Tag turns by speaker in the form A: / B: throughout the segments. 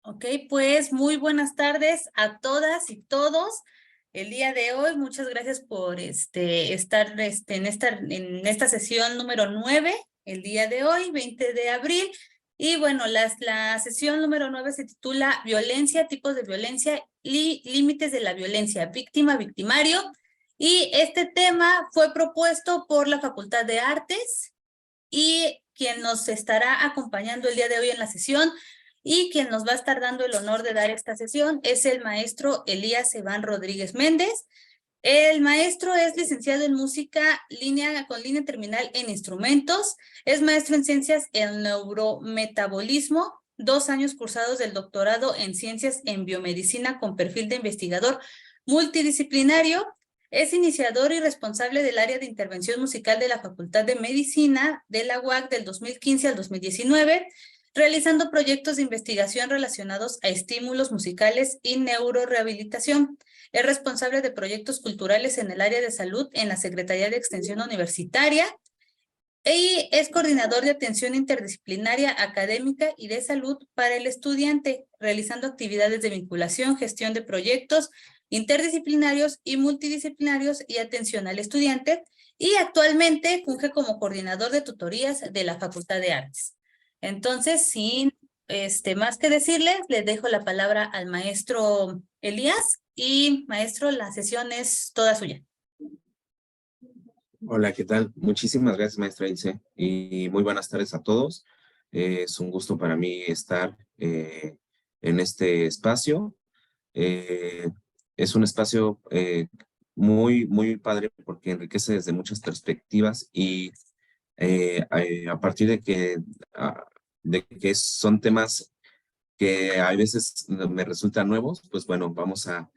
A: Ok, pues muy buenas tardes a todas y todos. El día de hoy, muchas gracias por estar en esta sesión número 9, el día de hoy, 20 de abril. Y bueno, la sesión número 9 se titula Violencia, tipos de violencia y límites de la violencia, víctima, victimario. Y este tema fue propuesto por la Facultad de Artes y quien nos estará acompañando el día de hoy en la sesión y quien nos va a estar dando el honor de dar esta sesión es el maestro Elías Eván Rodríguez Méndez. El maestro es licenciado en música con línea terminal en instrumentos, es maestro en ciencias en neurometabolismo, 2 años cursados del doctorado en ciencias en biomedicina con perfil de investigador multidisciplinario. Es iniciador y responsable del área de intervención musical de la Facultad de Medicina de la UAC del 2015 al 2019, realizando proyectos de investigación relacionados a estímulos musicales y neurorehabilitación. Es responsable de proyectos culturales en el área de salud en la Secretaría de Extensión Universitaria y es coordinador de atención interdisciplinaria académica y de salud para el estudiante, realizando actividades de vinculación, gestión de proyectos interdisciplinarios y multidisciplinarios y atención al estudiante, y actualmente funge como coordinador de tutorías de la Facultad de Artes. Entonces, sin más que decirles, les dejo la palabra al maestro Elías y maestro, la sesión es toda suya.
B: Hola, ¿qué tal? Muchísimas gracias, maestra Ilse, y muy buenas tardes a todos. Es un gusto para mí estar en este espacio. Eh, es un espacio muy padre porque enriquece desde muchas perspectivas y a partir ah, de que son temas que a veces me resultan nuevos, pues bueno, vamos a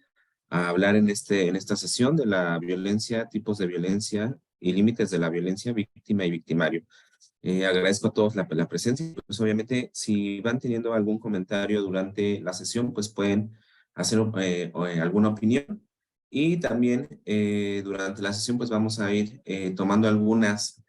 B: hablar en esta sesión de la violencia, tipos de violencia y límites de la violencia, víctima y victimario. Agradezco a todos la presencia. Pues obviamente, si van teniendo algún comentario durante la sesión, pues pueden hacer alguna opinión. Y también durante la sesión, pues vamos a ir tomando algunas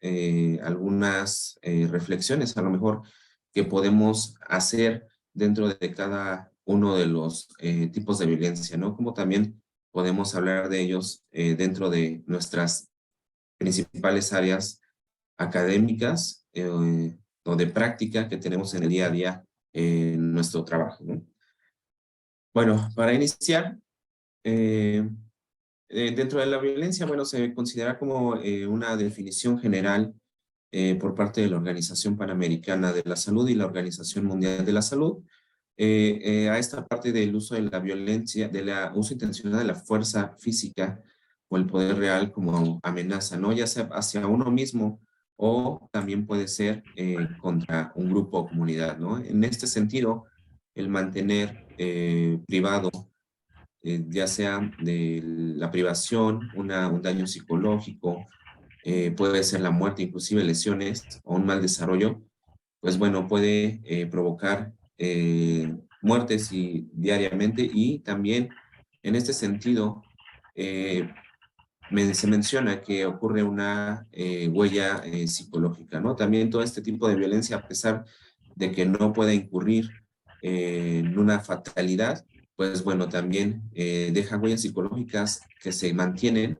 B: reflexiones, a lo mejor, que podemos hacer dentro de cada uno de los tipos de violencia, ¿no? Como también podemos hablar de ellos dentro de nuestras principales áreas académicas o de práctica que tenemos en el día a día en nuestro trabajo, ¿no? Bueno, para iniciar, eh, dentro de la violencia, bueno, se considera como una definición general por parte de la Organización Panamericana de la Salud y la Organización Mundial de la Salud, a esta parte del uso de la violencia, del uso intencional de la fuerza física o el poder real como amenaza, ¿no? Ya sea hacia uno mismo o también puede ser contra un grupo o comunidad, ¿no? En este sentido, el mantener privado, ya sea de la privación, un daño psicológico, puede ser la muerte, inclusive lesiones o un mal desarrollo, pues bueno, puede provocar muertes diariamente y también en este sentido eh, se menciona que ocurre una huella psicológica, ¿no? También todo este tipo de violencia, a pesar de que no pueda incurrir en una fatalidad, pues bueno, también deja huellas psicológicas que se mantienen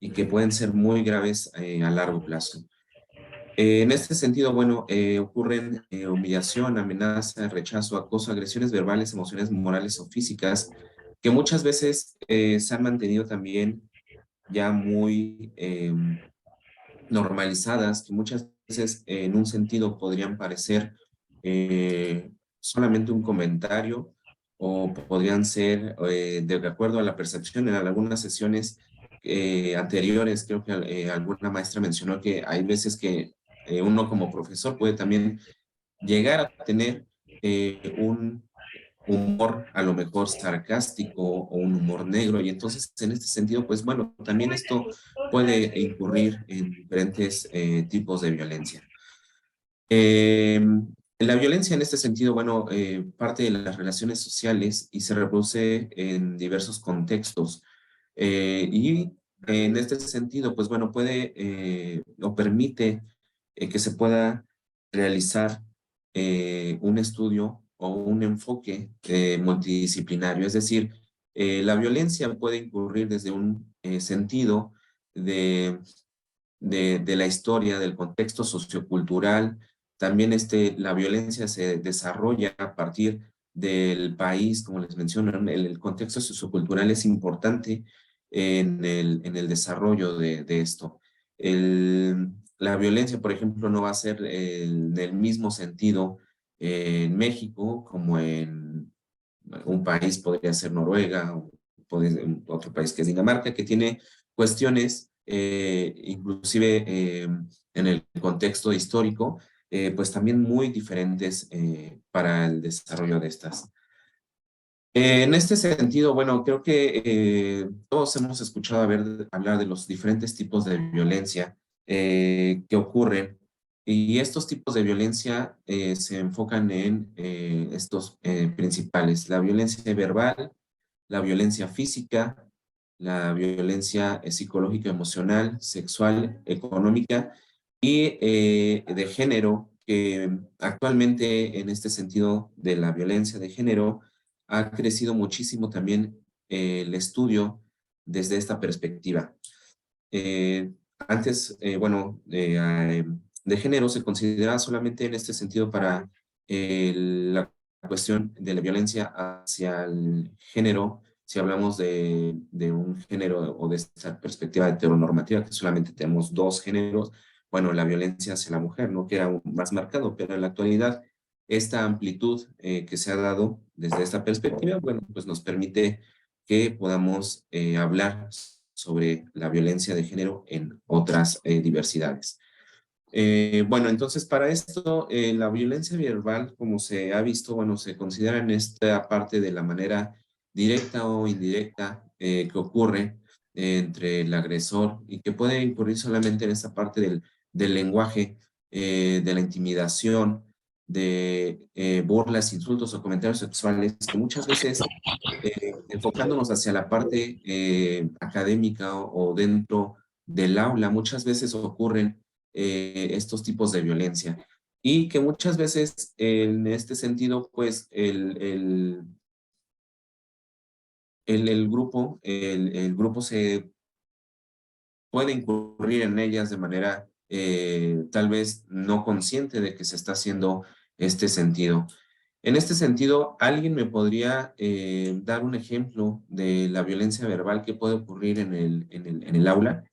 B: y que pueden ser muy graves a largo plazo. En este sentido, bueno, ocurren humillación, amenaza, rechazo, acoso, agresiones verbales, emocionales, morales o físicas, que muchas veces se han mantenido también ya muy normalizadas, que muchas veces en un sentido podrían parecer solamente un comentario o podrían ser, de acuerdo a la percepción, en algunas sesiones anteriores, creo que alguna maestra mencionó que hay veces que uno como profesor puede también llegar a tener un humor a lo mejor sarcástico o un humor negro, y entonces en este sentido, pues bueno, también esto puede incurrir en diferentes tipos de violencia. La violencia en este sentido, bueno, parte de las relaciones sociales y se reproduce en diversos contextos. Y en este sentido, pues bueno, puede o permite que se pueda realizar un estudio o un enfoque multidisciplinario. Es decir, la violencia puede incurrir desde un sentido de la historia, del contexto sociocultural. También la violencia se desarrolla a partir del país, como les menciono, el contexto sociocultural es importante en el desarrollo de esto. La violencia, por ejemplo, no va a ser en el mismo sentido en México como en un país, podría ser Noruega, o otro país que es Dinamarca, que tiene cuestiones, inclusive en el contexto histórico, pues también muy diferentes para el desarrollo de estas. En este sentido, bueno, creo que todos hemos escuchado hablar de los diferentes tipos de violencia que ocurren, y estos tipos de violencia se enfocan en estos principales: la violencia verbal, la violencia física, la violencia psicológica, emocional, sexual, económica y de género, que actualmente en este sentido de la violencia de género ha crecido muchísimo también el estudio desde esta perspectiva. Antes, bueno, de género se consideraba solamente en este sentido para la cuestión de la violencia hacia el género, si hablamos de un género o de esta perspectiva heteronormativa, que solamente tenemos dos géneros, bueno, la violencia hacia la mujer, ¿no? Que era más marcado, pero en la actualidad esta amplitud que se ha dado desde esta perspectiva, bueno, pues nos permite que podamos hablar sobre la violencia de género en otras diversidades. Bueno, entonces para esto, la violencia verbal, como se ha visto, bueno, se considera en esta parte de la manera directa o indirecta que ocurre entre el agresor, y que puede incurrir solamente en esta parte del lenguaje, de la intimidación, de burlas, insultos o comentarios sexuales, que muchas veces, enfocándonos hacia la parte académica o dentro del aula, muchas veces ocurren estos tipos de violencia, y que muchas veces en este sentido, pues el grupo se puede incurrir en ellas de manera tal vez no consciente de que se está haciendo este sentido. En este sentido, ¿alguien me podría dar un ejemplo de la violencia verbal que puede ocurrir en el aula?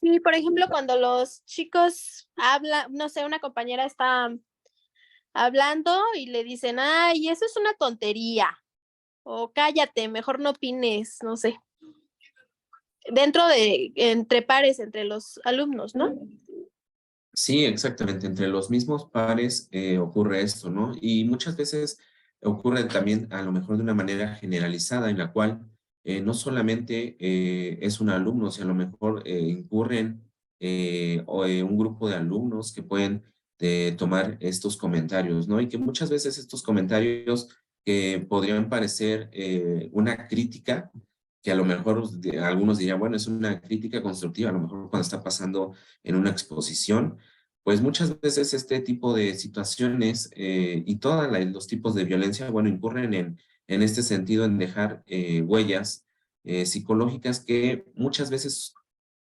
C: Sí, por ejemplo, cuando los chicos hablan, no sé, una compañera está hablando y le dicen, ay, eso es una tontería, o cállate, mejor no opines, no sé, dentro de, entre pares, entre los alumnos, ¿no?
B: Sí, exactamente. Entre los mismos pares ocurre esto, ¿no? Y muchas veces ocurre también a lo mejor de una manera generalizada, en la cual no solamente es un alumno, sino a lo mejor incurren un grupo de alumnos que pueden tomar estos comentarios, ¿no? Y que muchas veces estos comentarios podrían parecer una crítica, que a lo mejor algunos dirían, bueno, es una crítica constructiva, a lo mejor cuando está pasando en una exposición, pues muchas veces este tipo de situaciones y todos los tipos de violencia, bueno, incurren en este sentido, en dejar huellas psicológicas que muchas veces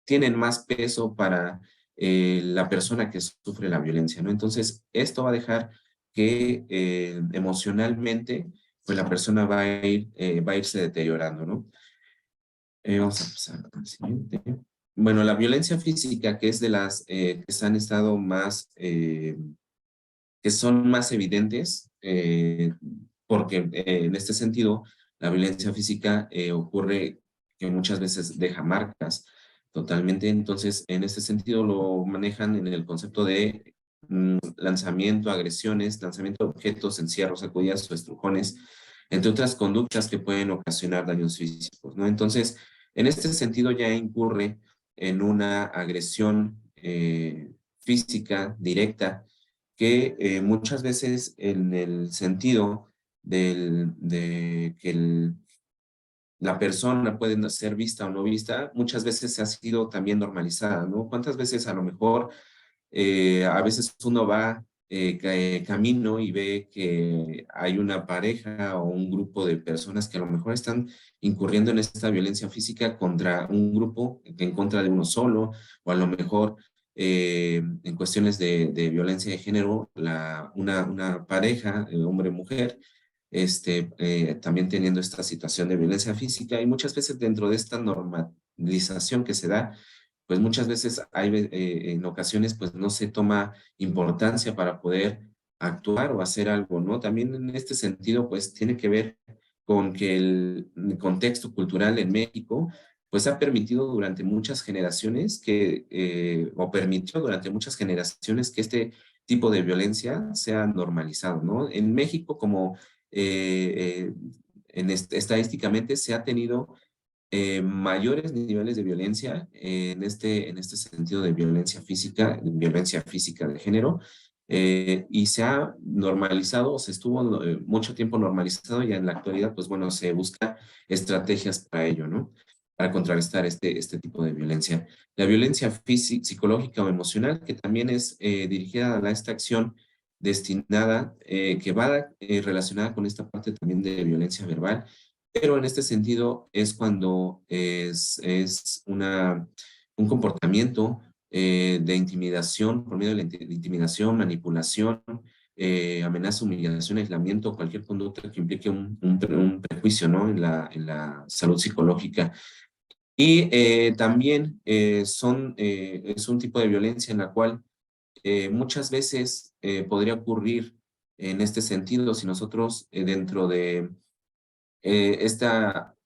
B: tienen más peso para la persona que sufre la violencia, ¿no? Entonces, esto va a dejar que emocionalmente, pues la persona va a irse deteriorando, ¿no? Vamos a pasar al siguiente. Bueno, la violencia física, que es de las que se han estado más, que son más evidentes, porque en este sentido, la violencia física ocurre que muchas veces deja marcas totalmente. Entonces, en este sentido lo manejan en el concepto de lanzamiento, agresiones, lanzamiento de objetos, encierros, sacudidas o estrujones, entre otras conductas que pueden ocasionar daños físicos, ¿no? Entonces, en este sentido ya incurre en una agresión física directa, que muchas veces en el sentido de que la persona puede ser vista o no vista, muchas veces ha sido también normalizada, ¿no? ¿Cuántas veces a lo mejor a veces uno va camino y ve que hay una pareja o un grupo de personas que a lo mejor están incurriendo en esta violencia física contra un grupo, en contra de uno solo, o a lo mejor en cuestiones de violencia de género, una pareja, hombre-mujer, también teniendo esta situación de violencia física, y muchas veces dentro de esta normalización que se da, pues muchas veces hay, en ocasiones, pues no se toma importancia para poder actuar o hacer algo, ¿no? También en este sentido, pues tiene que ver con que el contexto cultural en México, pues ha permitido durante muchas generaciones o permitió durante muchas generaciones que este tipo de violencia sea normalizado, ¿no? En México, como estadísticamente se ha tenido mayores niveles de violencia en este sentido de violencia física de género, y se ha normalizado, o se estuvo mucho tiempo normalizado, y en la actualidad, pues bueno, se busca estrategias para ello, ¿no? Para contrarrestar este tipo de violencia. La violencia psicológica o emocional, que también es dirigida a esta acción destinada, que va relacionada con esta parte también de violencia verbal, pero en este sentido es cuando es un comportamiento de intimidación, por medio de de intimidación, manipulación, amenaza, humillación, aislamiento, cualquier conducta que implique un prejuicio, ¿no? En la salud psicológica. Y también es un tipo de violencia en la cual muchas veces podría ocurrir en este sentido si nosotros dentro de este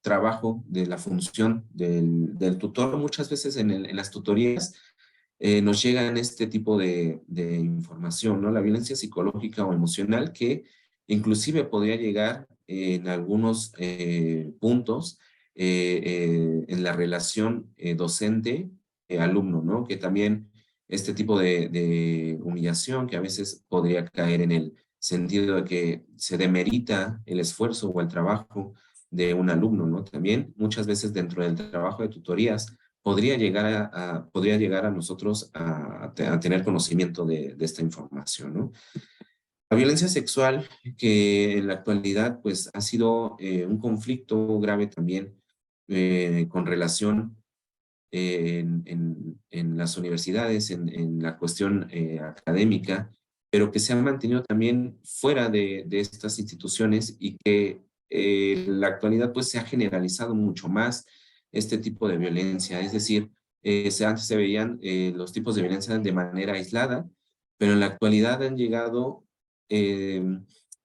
B: trabajo de la función del tutor, muchas veces en las tutorías nos llegan este tipo de información, ¿no? La violencia psicológica o emocional, que inclusive podría llegar en algunos puntos en la relación docente-alumno, ¿no? Que también este tipo de humillación, que a veces podría caer en el sentido de que se demerita el esfuerzo o el trabajo de un alumno, ¿no? También muchas veces dentro del trabajo de tutorías podría llegar a nosotros a tener conocimiento de esta información, ¿no? La violencia sexual, que en la actualidad pues ha sido un conflicto grave también con relación en las universidades, en la cuestión académica, pero que se han mantenido también fuera de estas instituciones, y que en la actualidad pues se ha generalizado mucho más este tipo de violencia. Es decir, antes se veían los tipos de violencia de manera aislada, pero en la actualidad han llegado eh,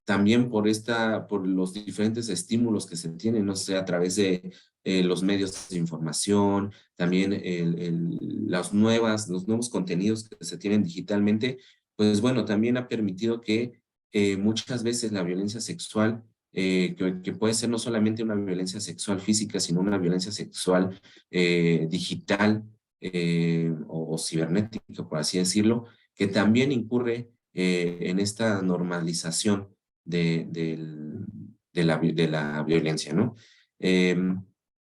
B: también por los diferentes estímulos que se tienen, no sé, a través de los medios de información, también los nuevos contenidos que se tienen digitalmente, pues bueno, también ha permitido que muchas veces la violencia sexual, que puede ser no solamente una violencia sexual física, sino una violencia sexual digital o cibernética, por así decirlo, que también incurre en esta normalización de la violencia, ¿no?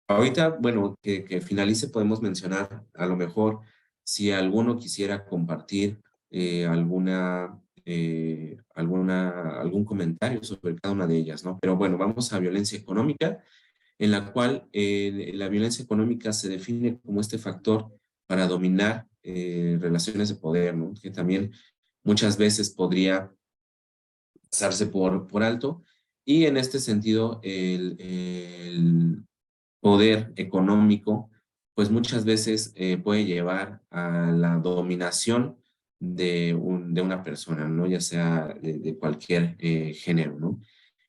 B: Ahorita, bueno, que finalice, podemos mencionar a lo mejor si alguno quisiera compartir algún comentario sobre cada una de ellas, ¿no? Pero bueno, vamos a violencia económica, en la cual la violencia económica se define como este factor para dominar relaciones de poder, ¿no? Que también muchas veces podría pasarse por alto, y en este sentido el poder económico pues muchas veces puede llevar a la dominación de una persona, ¿no? Ya sea de cualquier género, ¿no?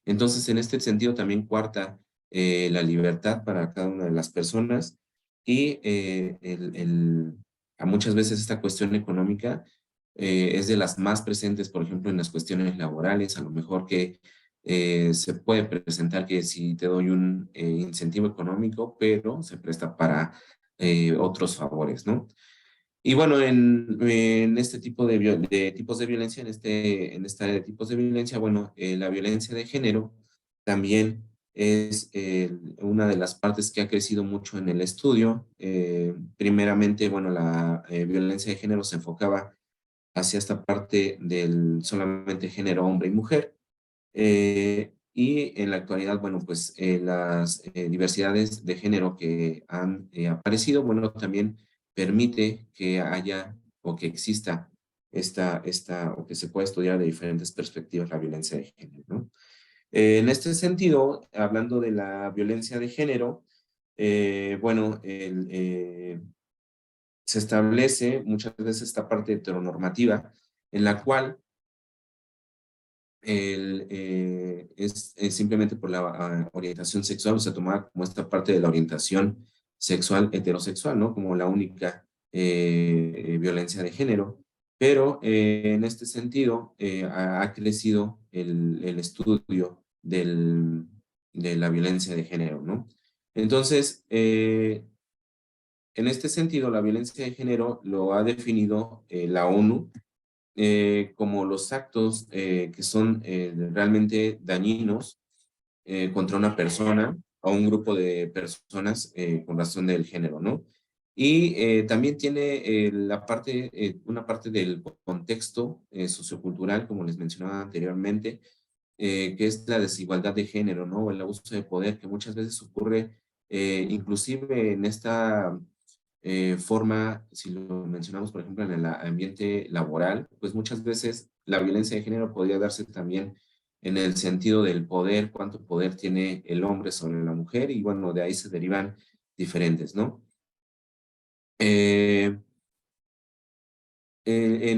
B: Entonces, en este sentido también cuarta la libertad para cada una de las personas, y a muchas veces esta cuestión económica es de las más presentes, por ejemplo, en las cuestiones laborales. A lo mejor que se puede presentar que si te doy un incentivo económico, pero se presta para otros favores, ¿no? Y bueno, en este tipo de tipos de violencia, en esta área de tipos de violencia, bueno, la violencia de género también es una de las partes que ha crecido mucho en el estudio. Primeramente, bueno, la violencia de género se enfocaba hacia esta parte del solamente género hombre y mujer. Y en la actualidad, bueno, pues las diversidades de género que han aparecido, bueno, también permite que haya o que exista o que se pueda estudiar de diferentes perspectivas la violencia de género, ¿no? En este sentido, hablando de la violencia de género, bueno, se establece muchas veces esta parte heteronormativa en la cual es simplemente por la orientación sexual, o sea, tomar como esta parte de la orientación sexual heterosexual, ¿no? Como la única violencia de género. Pero en este sentido ha crecido el estudio de la violencia de género, ¿no? Entonces, en este sentido, la violencia de género lo ha definido la ONU como los actos que son realmente dañinos contra una persona o un grupo de personas con razón del género, ¿no? Y también tiene una parte del contexto sociocultural, como les mencionaba anteriormente, que es la desigualdad de género, ¿no? O el abuso de poder que muchas veces ocurre inclusive en esta forma, si lo mencionamos, por ejemplo, en el ambiente laboral, pues muchas veces la violencia de género podría darse también en el sentido del poder, cuánto poder tiene el hombre sobre la mujer, y bueno, de ahí se derivan diferentes, ¿no? En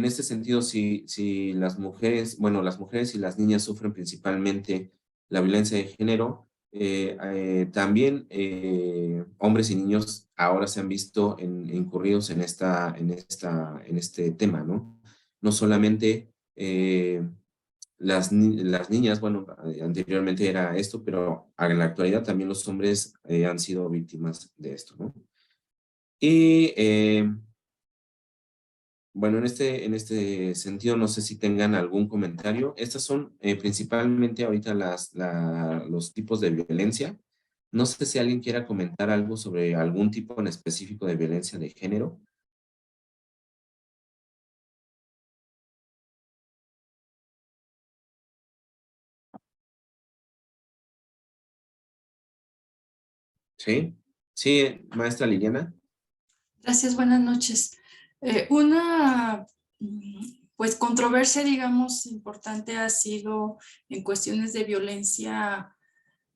B: este sentido, si las mujeres, bueno, las mujeres y las niñas sufren principalmente la violencia de género, también hombres y niños ahora se han visto incurridos en este tema, ¿no? No solamente las niñas, bueno, anteriormente era esto, pero en la actualidad también los hombres han sido víctimas de esto, ¿no? Y bueno, en este sentido, no sé si tengan algún comentario. Estas son principalmente ahorita los tipos de violencia. No sé si alguien quiera comentar algo sobre algún tipo en específico de violencia de género. ¿Sí? Sí, maestra Liliana.
D: Gracias, buenas noches. Una pues controversia, digamos, importante ha sido en cuestiones de violencia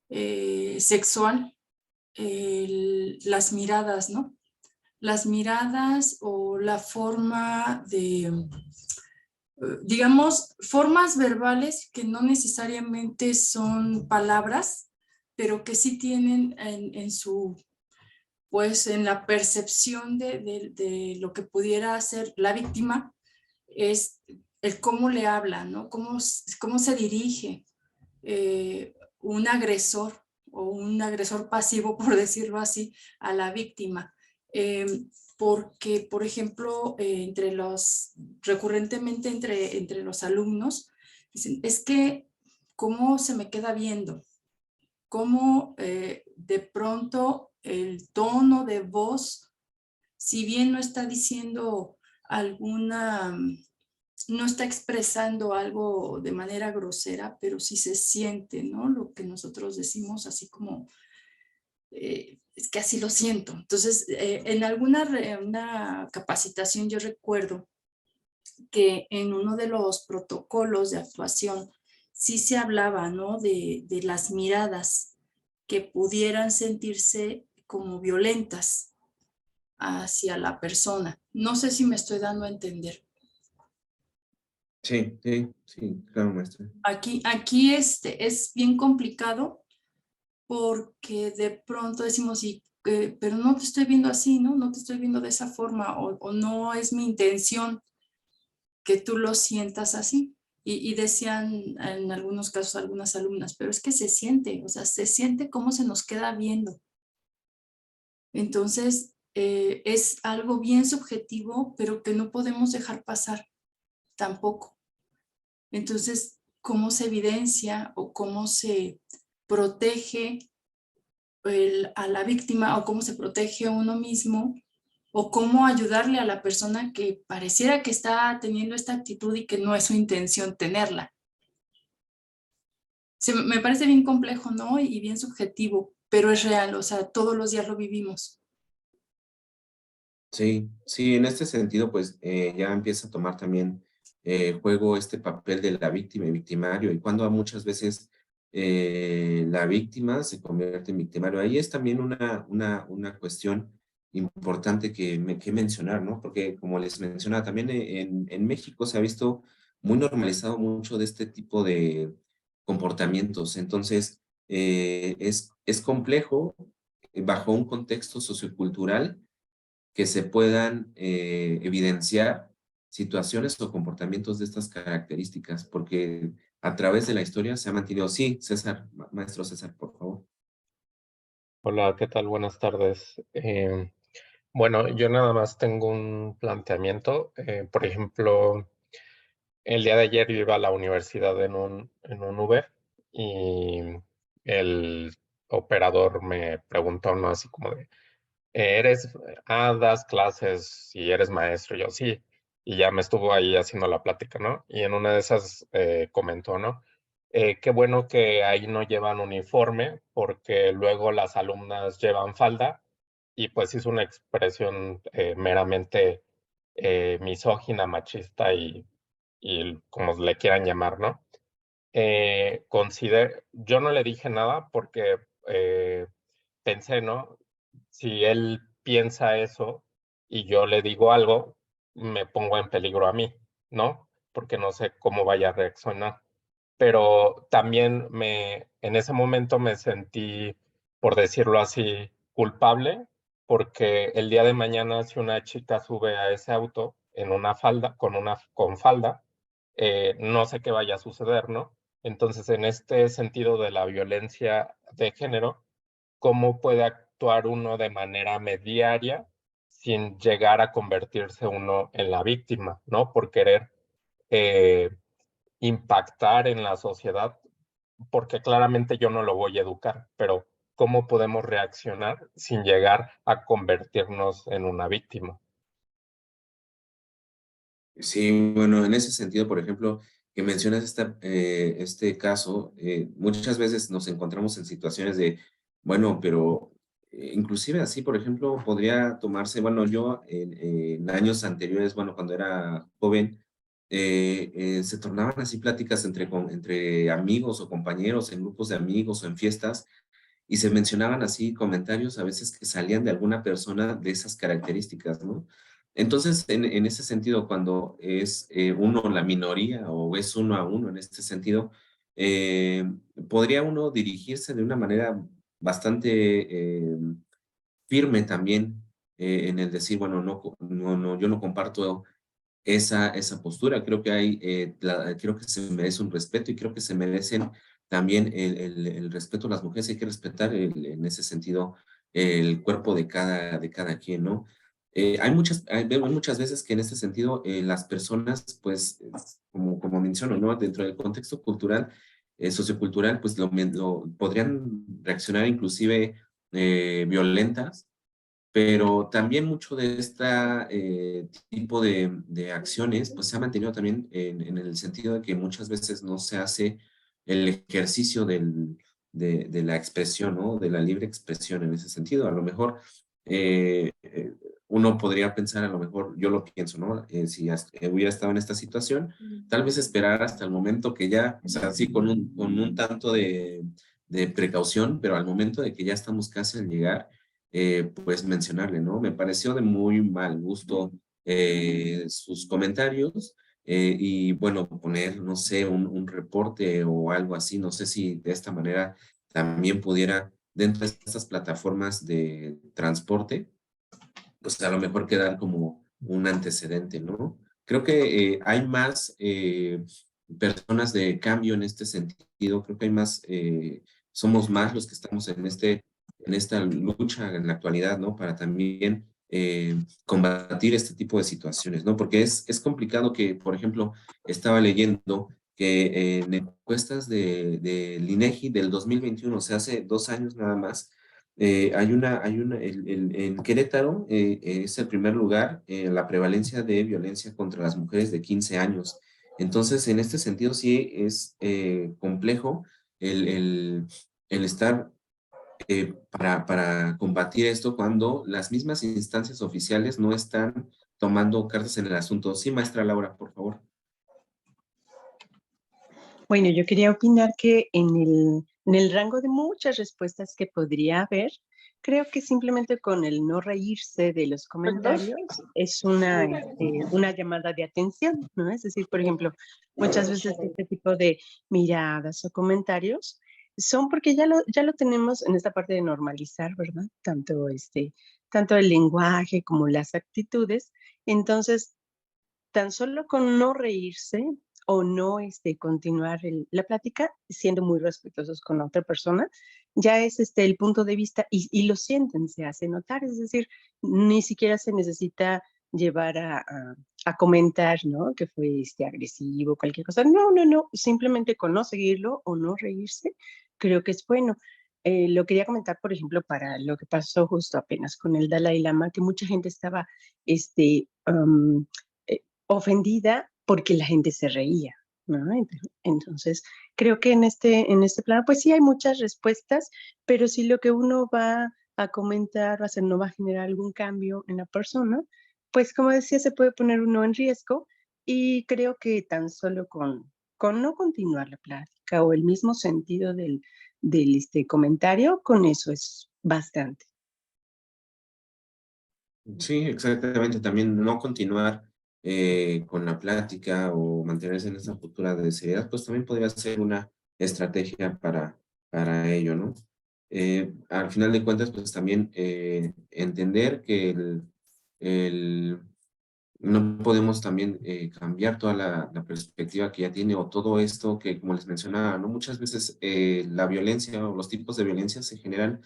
D: sexual, las miradas, ¿no? Las miradas o la forma de, digamos, formas verbales que no necesariamente son palabras, pero que sí tienen en su pues en la percepción de lo que pudiera hacer la víctima, es el cómo le habla, ¿no? Cómo se dirige un agresor o un agresor pasivo, por decirlo así, a la víctima. Porque, por ejemplo, recurrentemente entre los alumnos, dicen, es que, ¿cómo se me queda viendo? Cómo de pronto el tono de voz, si bien no está diciendo no está expresando algo de manera grosera, pero sí se siente, ¿no? Lo que nosotros decimos así como, es que así lo siento. Entonces, en una capacitación yo recuerdo que en uno de los protocolos de actuación sí se hablaba, ¿no? De las miradas que pudieran sentirse como violentas hacia la persona. No sé si me estoy dando a entender.
B: Sí, sí, sí, claro, maestra.
D: Aquí es bien complicado porque de pronto decimos, pero no te estoy viendo así, ¿no? No te estoy viendo de esa forma o no es mi intención que tú lo sientas así. Y decían en algunos casos algunas alumnas, pero es que se siente, o sea, se siente cómo se nos queda viendo. Entonces, es algo bien subjetivo, pero que no podemos dejar pasar tampoco. Entonces, ¿cómo se evidencia o cómo se protege a la víctima o cómo se protege a uno mismo o cómo ayudarle a la persona que pareciera que está teniendo esta actitud y que no es su intención tenerla. Me parece bien complejo, ¿no? Y bien subjetivo, pero es real, o sea, todos los días lo vivimos.
B: Sí, sí, en este sentido, pues ya empieza a tomar también juego este papel de la víctima y victimario, y cuando muchas veces la víctima se convierte en victimario. Ahí es también una cuestión importante que mencionar, ¿no? Porque como les mencionaba, también en México se ha visto muy normalizado mucho de este tipo de comportamientos. Entonces, es complejo bajo un contexto sociocultural que se puedan evidenciar situaciones o comportamientos de estas características, porque a través de la historia se ha mantenido. Sí, César, maestro César, por favor.
E: Hola, ¿qué tal? Buenas tardes. Bueno, yo nada más tengo un planteamiento. Por ejemplo, el día de ayer yo iba a la universidad en un Uber y el operador me preguntó, ¿no? Así como de, das clases y eres maestro. Y yo, sí. Y ya me estuvo ahí haciendo la plática, ¿no? Y en una de esas comentó, ¿no? Qué bueno que ahí no llevan uniforme porque luego las alumnas llevan falda y pues hizo una expresión meramente misógina, machista y como le quieran llamar, ¿no? Yo no le dije nada porque pensé, ¿no? Si él piensa eso y yo le digo algo, me pongo en peligro a mí, ¿no? Porque no sé cómo vaya a reaccionar. Pero también en ese momento me sentí, por decirlo así, culpable, porque el día de mañana si una chica sube a ese auto en una falda, con falda, no sé qué vaya a suceder, ¿no? Entonces, en este sentido de la violencia de género, ¿cómo puede actuar uno de manera mediaria sin llegar a convertirse uno en la víctima, ¿no? Por querer eh, impactar en la sociedad, porque claramente yo no lo voy a educar, pero ¿cómo podemos reaccionar sin llegar a convertirnos en una víctima?
B: Sí, bueno, en ese sentido, por ejemplo, que mencionas este caso, muchas veces nos encontramos en situaciones de, bueno, pero inclusive así, por ejemplo, podría tomarse, bueno, yo en años anteriores, bueno, cuando era joven, se tornaban así pláticas entre amigos o compañeros, en grupos de amigos o en fiestas, y se mencionaban así comentarios a veces que salían de alguna persona de esas características, ¿no? Entonces, en ese sentido, cuando es uno la minoría o es uno a uno en este sentido, eh, podría uno dirigirse de una manera bastante firme también en el decir, bueno, no, yo no comparto esa postura. Creo que creo que se merece un respeto y creo que se merecen también el respeto a las mujeres. Hay que respetar en ese sentido el cuerpo de cada quien, ¿no? Vemos muchas veces que en este sentido las personas, pues, como menciono, ¿no? Dentro del contexto cultural, sociocultural, pues podrían reaccionar inclusive violentas, pero también mucho de este tipo de acciones, pues se ha mantenido también en el sentido de que muchas veces no se hace el ejercicio de la expresión, ¿no? De la libre expresión en ese sentido. A lo mejor uno podría pensar, a lo mejor, yo lo pienso, ¿no? Si hubiera estado en esta situación, tal vez esperar hasta el momento que ya, o sea, sí, con un tanto de precaución, pero al momento de que ya estamos casi al llegar, pues mencionarle, ¿no? Me pareció de muy mal gusto sus comentarios y bueno, poner, no sé, un reporte o algo así, no sé si de esta manera también pudiera, dentro de estas plataformas de transporte, pues a lo mejor quedar como un antecedente, ¿no? Creo que hay más personas de cambio en este sentido, creo que hay más, somos más los que estamos en esta lucha en la actualidad, ¿no? Para también combatir este tipo de situaciones, ¿no? Porque es complicado que, por ejemplo, estaba leyendo que en encuestas del INEGI del 2021, o sea, hace 2 años nada más, En Querétaro es el primer lugar en la prevalencia de violencia contra las mujeres de 15 años. Entonces, en este sentido, sí es complejo el, el, el estar para combatir esto cuando las mismas instancias oficiales no están tomando cartas en el asunto. Sí, maestra Laura, por favor.
F: Bueno, yo quería opinar que en el rango de muchas respuestas que podría haber, creo que simplemente con el no reírse de los comentarios es una llamada de atención, ¿no? Es decir, por ejemplo, muchas veces este tipo de miradas o comentarios son porque ya lo tenemos en esta parte de normalizar, ¿verdad? Tanto el lenguaje como las actitudes. Entonces, tan solo con no reírse o no continuar la plática, siendo muy respetuosos con la otra persona, ya es el punto de vista y lo sienten, se hace notar, es decir, ni siquiera se necesita llevar a comentar, ¿no? Que fue agresivo, cualquier cosa. No, no, no, simplemente con no seguirlo o no reírse, creo que es bueno. Lo quería comentar, por ejemplo, para lo que pasó justo apenas con el Dalai Lama, que mucha gente estaba, ofendida porque la gente se reía, ¿no? Entonces, creo que en este plano, pues sí hay muchas respuestas, pero si lo que uno va a comentar va a ser, no va a generar algún cambio en la persona, pues como decía, se puede poner uno en riesgo y creo que tan solo con no continuar la plática o el mismo sentido del comentario, con eso es bastante.
B: Sí, exactamente. También no continuar con la plática o mantenerse en esa postura de seriedad, pues también podría ser una estrategia para ello, ¿no? Al final de cuentas, pues también entender que el no podemos también cambiar toda la perspectiva que ya tiene o todo esto que, como les mencionaba, ¿no? Muchas veces la violencia o los tipos de violencia se generan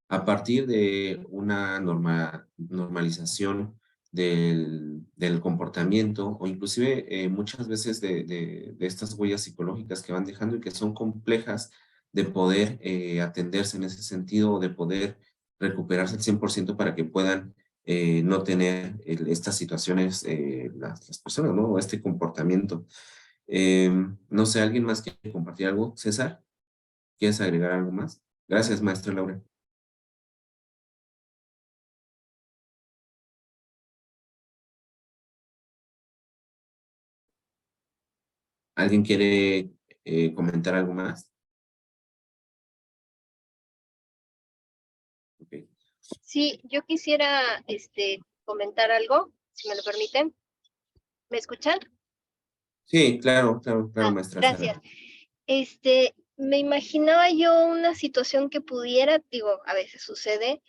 B: a partir de una normalización del comportamiento o inclusive muchas veces de estas huellas psicológicas que van dejando y que son complejas de poder atenderse en ese sentido o de poder recuperarse al 100% para que puedan no tener estas situaciones, las personas, ¿no? O este comportamiento. No sé, ¿alguien más quiere compartir algo? César, ¿quieres agregar algo más? Gracias, maestra Laura. ¿Alguien quiere comentar algo más? Okay.
C: Sí, yo quisiera comentar algo, si me lo permiten. ¿Me escuchan?
B: Sí, claro, claro, claro,
C: Ah,
B: maestra
C: gracias.
B: Sara.
C: Me imaginaba yo una situación que pudiera, digo, a veces sucede,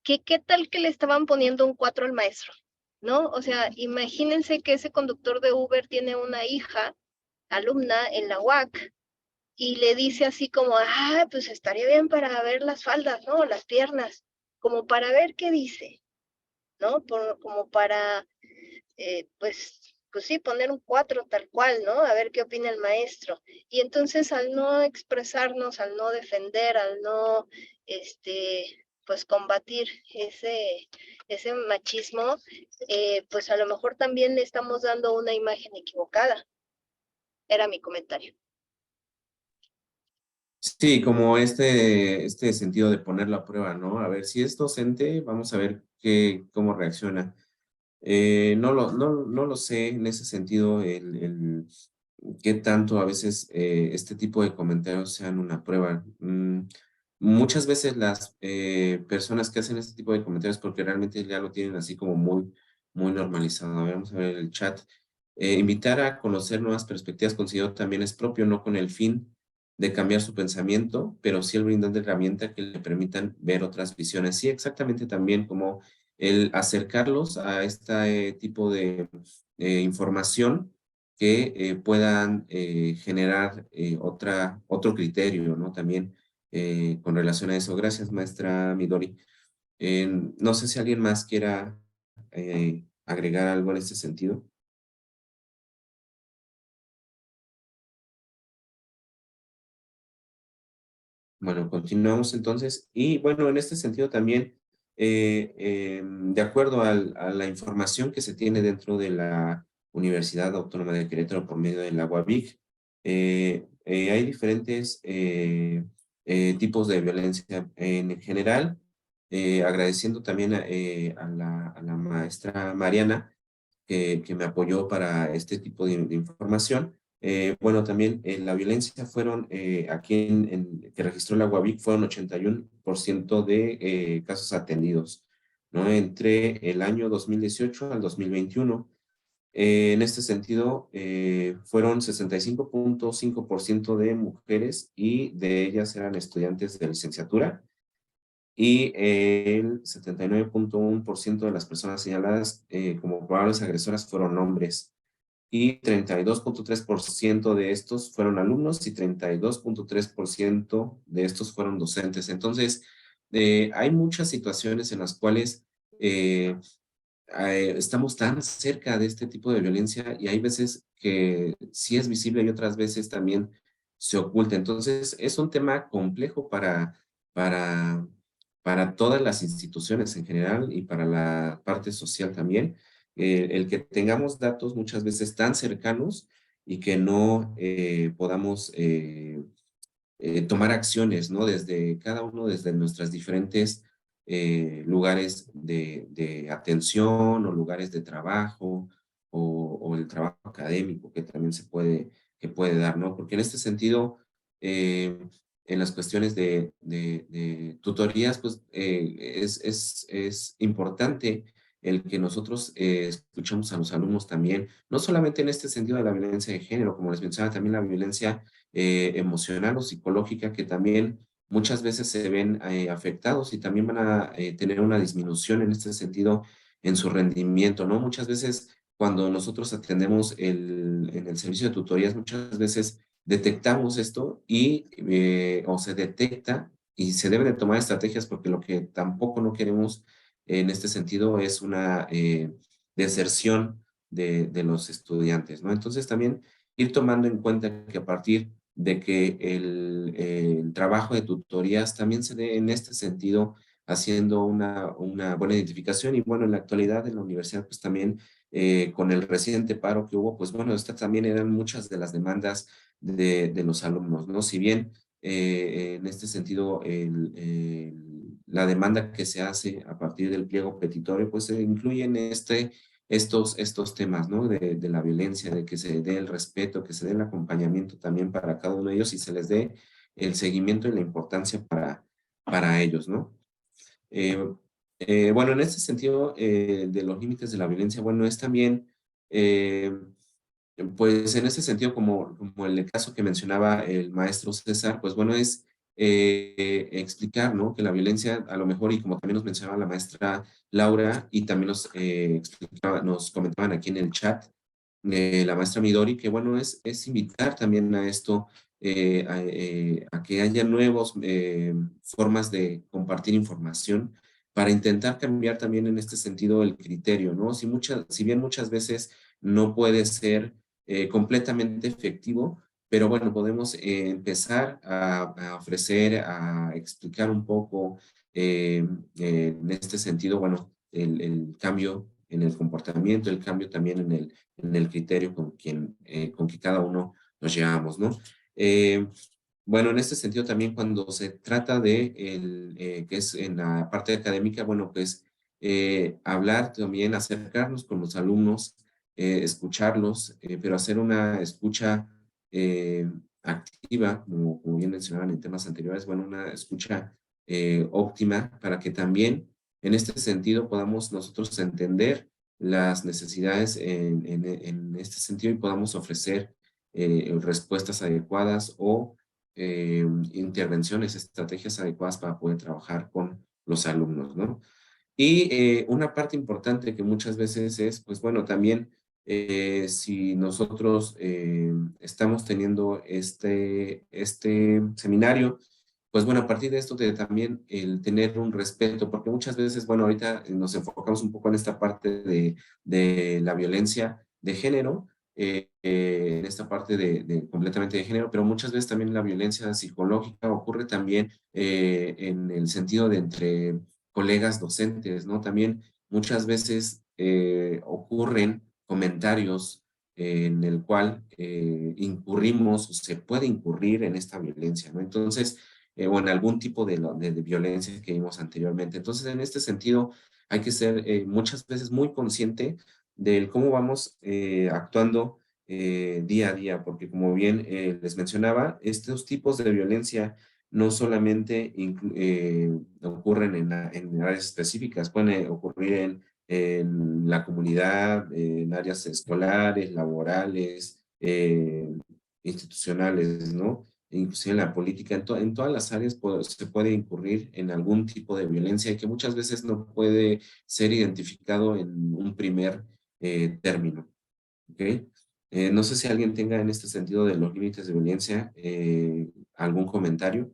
C: que qué tal que le estaban poniendo un 4 al maestro, ¿no? O sea, imagínense que ese conductor de Uber tiene una hija, alumna en la UAC, y le dice así como, pues estaría bien para ver las faldas, ¿no? Las piernas, como para ver qué dice, ¿no? Como para, pues sí, poner un 4 tal cual, ¿no? A ver qué opina el maestro. Y entonces al no expresarnos, al no defender, al no, pues combatir ese machismo, pues a lo mejor también le estamos dando una imagen equivocada. Era mi comentario.
B: Sí, como este sentido de ponerlo a prueba, ¿no? A ver, si es docente, vamos a ver cómo reacciona. No lo sé en ese sentido, qué tanto a veces este tipo de comentarios sean una prueba. Muchas veces las personas que hacen este tipo de comentarios porque realmente ya lo tienen así como muy normalizado. A ver, vamos a ver el chat. Invitar a conocer nuevas perspectivas considero también es propio, no con el fin de cambiar su pensamiento, pero sí el brindar de herramientas que le permitan ver otras visiones. Sí, exactamente también como el acercarlos a este tipo de información que puedan generar otro criterio, ¿no? También con relación a eso. Gracias, maestra Midori. No sé si alguien más quiera agregar algo en este sentido. Bueno, continuamos entonces. Y bueno, en este sentido también, de acuerdo a la información que se tiene dentro de la Universidad Autónoma de Querétaro por medio de la UABIC, hay diferentes tipos de violencia en general. Agradeciendo también a la maestra Mariana que me apoyó para este tipo de información. Bueno, también la violencia fueron, aquí que registró la UABIC, fueron 81% de casos atendidos, ¿no? Entre el año 2018 al 2021. En este sentido, fueron 65.5% de mujeres y de ellas eran estudiantes de licenciatura y el 79.1% de las personas señaladas como probables agresoras fueron hombres y 32.3% de estos fueron alumnos y 32.3% de estos fueron docentes. Entonces, hay muchas situaciones en las cuales estamos tan cerca de este tipo de violencia y hay veces que sí es visible y otras veces también se oculta. Entonces, es un tema complejo para, para todas las instituciones en general y para la parte social también. El que tengamos datos muchas veces tan cercanos y que no podamos tomar acciones, ¿no? Desde cada uno, desde nuestras diferentes lugares de atención o lugares de trabajo o el trabajo académico que también que puede dar, ¿no? Porque en este sentido, en las cuestiones de tutorías, pues es importante el que nosotros escuchemos a los alumnos también, no solamente en este sentido de la violencia de género, como les mencionaba, también la violencia emocional o psicológica que también muchas veces se ven afectados y también van a tener una disminución en este sentido en su rendimiento, ¿no? Muchas veces cuando nosotros atendemos en el servicio de tutorías, muchas veces detectamos esto y o se detecta y se deben de tomar estrategias porque lo que tampoco no queremos en este sentido es una deserción de los estudiantes, ¿no? Entonces también ir tomando en cuenta que a partir de que el trabajo de tutorías también se dé en este sentido, haciendo una buena identificación. Y bueno, en la actualidad en la universidad, pues también con el reciente paro que hubo, pues bueno, estas también eran muchas de las demandas de los alumnos, ¿no? Si bien en este sentido la demanda que se hace a partir del pliego petitorio, pues se incluye en estos temas, ¿no? De la violencia, de que se dé el respeto, que se dé el acompañamiento también para cada uno de ellos y se les dé el seguimiento y la importancia para ellos, ¿no? Bueno, en este sentido de los límites de la violencia, bueno, es también, pues en ese sentido, como el caso que mencionaba el maestro César, pues bueno, es explicar, ¿no? Que la violencia, a lo mejor, y como también nos mencionaba la maestra Laura, y también nos comentaban aquí en el chat, la maestra Midori, que bueno, es invitar también a esto, a que haya nuevas formas de compartir información para intentar cambiar también en este sentido el criterio, ¿no? Si bien muchas veces no puede ser completamente efectivo, pero bueno, podemos empezar a ofrecer, a explicar un poco en este sentido, bueno, el cambio en el comportamiento, el cambio también en el criterio con que cada uno nos llevamos, ¿no? Bueno, en este sentido también cuando se trata de que es en la parte académica, bueno, pues hablar también, acercarnos con los alumnos, escucharlos, pero hacer una escucha activa, como bien mencionaban en temas anteriores, bueno, una escucha óptima para que también en este sentido podamos nosotros entender las necesidades en este sentido y podamos ofrecer respuestas adecuadas o intervenciones, estrategias adecuadas para poder trabajar con los alumnos, ¿no? Y una parte importante que muchas veces es, pues bueno, también si nosotros estamos teniendo este seminario, pues bueno, a partir de esto de también el tener un respeto, porque muchas veces, bueno, ahorita nos enfocamos un poco en esta parte de la violencia de género, en esta parte completamente de género, pero muchas veces también la violencia psicológica ocurre también en el sentido de entre colegas docentes, ¿no? También muchas veces ocurren comentarios en el cual incurrimos o se puede incurrir en esta violencia, ¿no? Entonces, o en algún tipo de violencia que vimos anteriormente. Entonces, en este sentido, hay que ser muchas veces muy consciente del cómo vamos actuando día a día, porque como bien les mencionaba, estos tipos de violencia no solamente ocurren en áreas específicas, pueden ocurrir en la comunidad, en áreas escolares, laborales, institucionales, ¿no? E inclusive en la política, en todas las áreas se puede incurrir en algún tipo de violencia y que muchas veces no puede ser identificado en un primer término. ¿Ok? No sé si alguien tenga en este sentido de los límites de violencia algún comentario.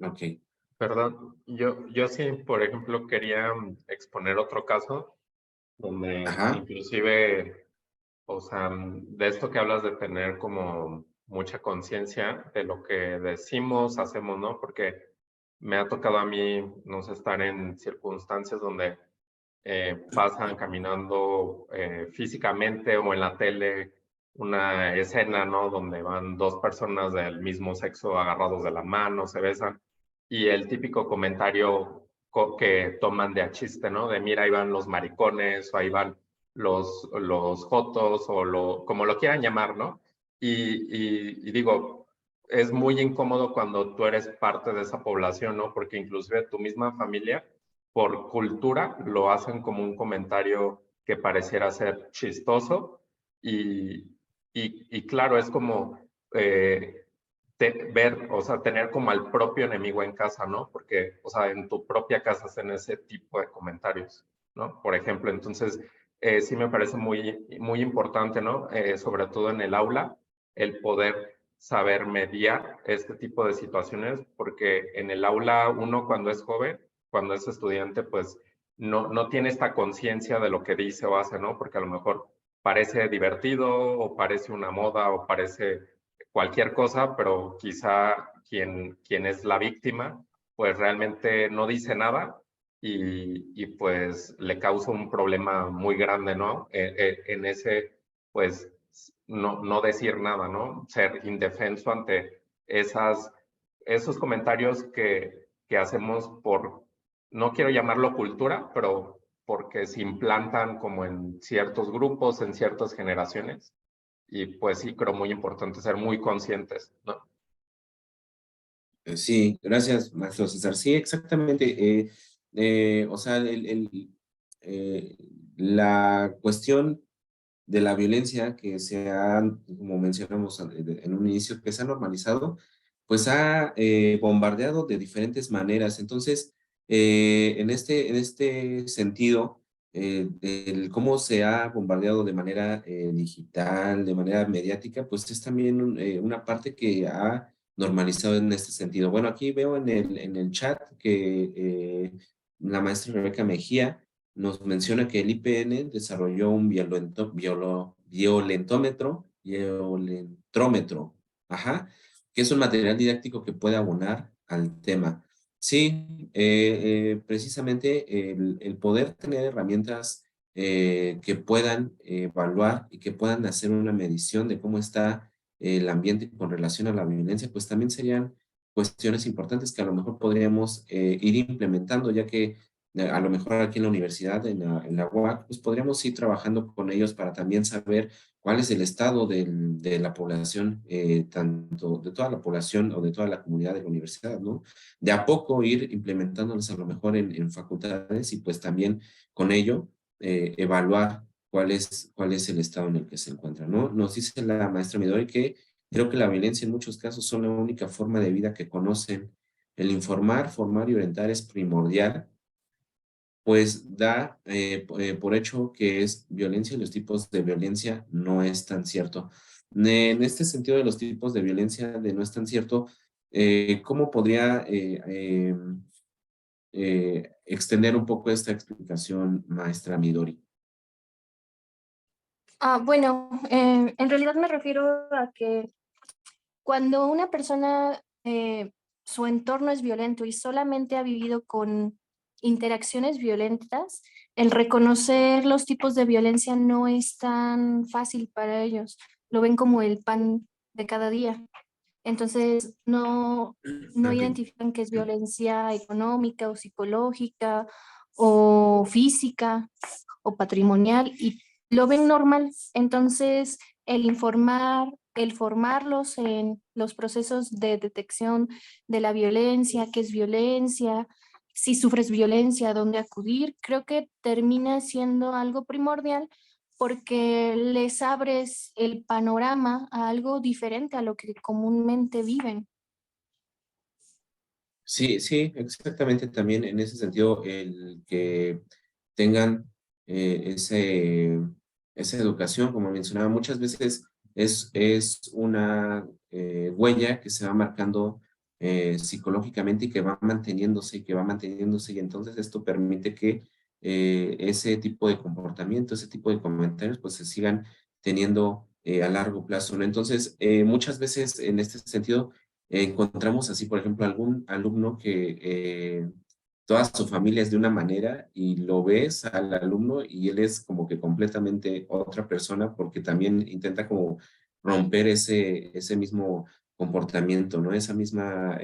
B: Ok.
E: Perdón, yo sí, por ejemplo, quería exponer otro caso donde
B: Ajá.
E: inclusive, o sea, de esto que hablas de tener como mucha conciencia de lo que decimos, hacemos, ¿no? Porque me ha tocado a mí, no sé, estar en circunstancias donde pasan caminando físicamente o en la tele una escena, ¿no? Donde van dos personas del mismo sexo agarrados de la mano, se besan, y el típico comentario que toman de a chiste, ¿no? De mira, ahí van los maricones, o ahí van los jotos, o como lo quieran llamar, ¿no? Y digo, es muy incómodo cuando tú eres parte de esa población, ¿no? Porque inclusive tu misma familia por cultura lo hacen como un comentario que pareciera ser chistoso y claro, es como ver, o sea, tener como al propio enemigo en casa, ¿no? Porque, o sea, en tu propia casa hacen ese tipo de comentarios, ¿no? Por ejemplo, entonces, sí me parece muy importante, ¿no? Sobre todo en el aula, el poder saber mediar este tipo de situaciones, porque en el aula uno cuando es joven, cuando es estudiante, pues no tiene esta conciencia de lo que dice o hace, ¿no? Porque a lo mejor parece divertido o parece una moda o parece cualquier cosa, pero quizá quien es la víctima, pues realmente no dice nada y pues le causa un problema muy grande, ¿no? En ese, pues, no decir nada, ¿no? Ser indefenso ante esos comentarios que hacemos por, no quiero llamarlo cultura, pero porque se implantan como en ciertos grupos, en ciertas generaciones. Y pues sí, creo muy importante ser muy conscientes, ¿no?
B: Sí, gracias, maestro César. Sí, exactamente. O sea, eh, la cuestión de la violencia que se ha, como mencionamos en un inicio, que se ha normalizado, pues ha bombardeado de diferentes maneras. Entonces, en este sentido, el cómo se ha bombardeado de manera digital, de manera mediática, pues es también una parte que ha normalizado en este sentido. Bueno, aquí veo en el chat que la maestra Rebeca Mejía nos menciona que el IPN desarrolló un violentrómetro, ajá, que es un material didáctico que puede abonar al tema. Sí, precisamente el poder tener herramientas que puedan evaluar y que puedan hacer una medición de cómo está el ambiente con relación a la violencia, pues también serían cuestiones importantes que a lo mejor podríamos ir implementando, ya que a lo mejor aquí en la universidad, en la UAC, pues podríamos ir trabajando con ellos para también saber cuál es el estado de la población, tanto de toda la población o de toda la comunidad de la universidad, ¿no? De a poco ir implementándolos a lo mejor en facultades y pues también con ello evaluar cuál es el estado en el que se encuentra, ¿no? Nos dice la maestra Midori que creo que la violencia en muchos casos son la única forma de vida que conocen. El informar, formar y orientar es primordial, pues da por hecho que es violencia y los tipos de violencia no es tan cierto. En este sentido de los tipos de violencia de no es tan cierto, ¿cómo podría extender un poco esta explicación, maestra Midori?
G: Bueno, en realidad me refiero a que cuando una persona, su entorno es violento y solamente ha vivido con interacciones violentas, el reconocer los tipos de violencia no es tan fácil para ellos. Lo ven como el pan de cada día. Entonces, no
B: Ok.
G: identifican que es violencia económica o psicológica o física o patrimonial y lo ven normal. Entonces, el formarlos en los procesos de detección de la violencia, qué es violencia, si sufres violencia, a dónde acudir, creo que termina siendo algo primordial porque les abres el panorama a algo diferente a lo que comúnmente viven.
B: Sí, sí, exactamente. También en ese sentido, el que tengan esa educación, como mencionaba, muchas veces es una huella que se va marcando psicológicamente y que va manteniéndose y que va manteniéndose, y entonces esto permite que ese tipo de comportamiento, ese tipo de comentarios, pues se sigan teniendo a largo plazo, ¿no? Entonces, muchas veces en este sentido, encontramos así, por ejemplo, algún alumno que toda su familia es de una manera y lo ves al alumno y él es como que completamente otra persona porque también intenta como romper ese mismo comportamiento, ¿no? Esa misma,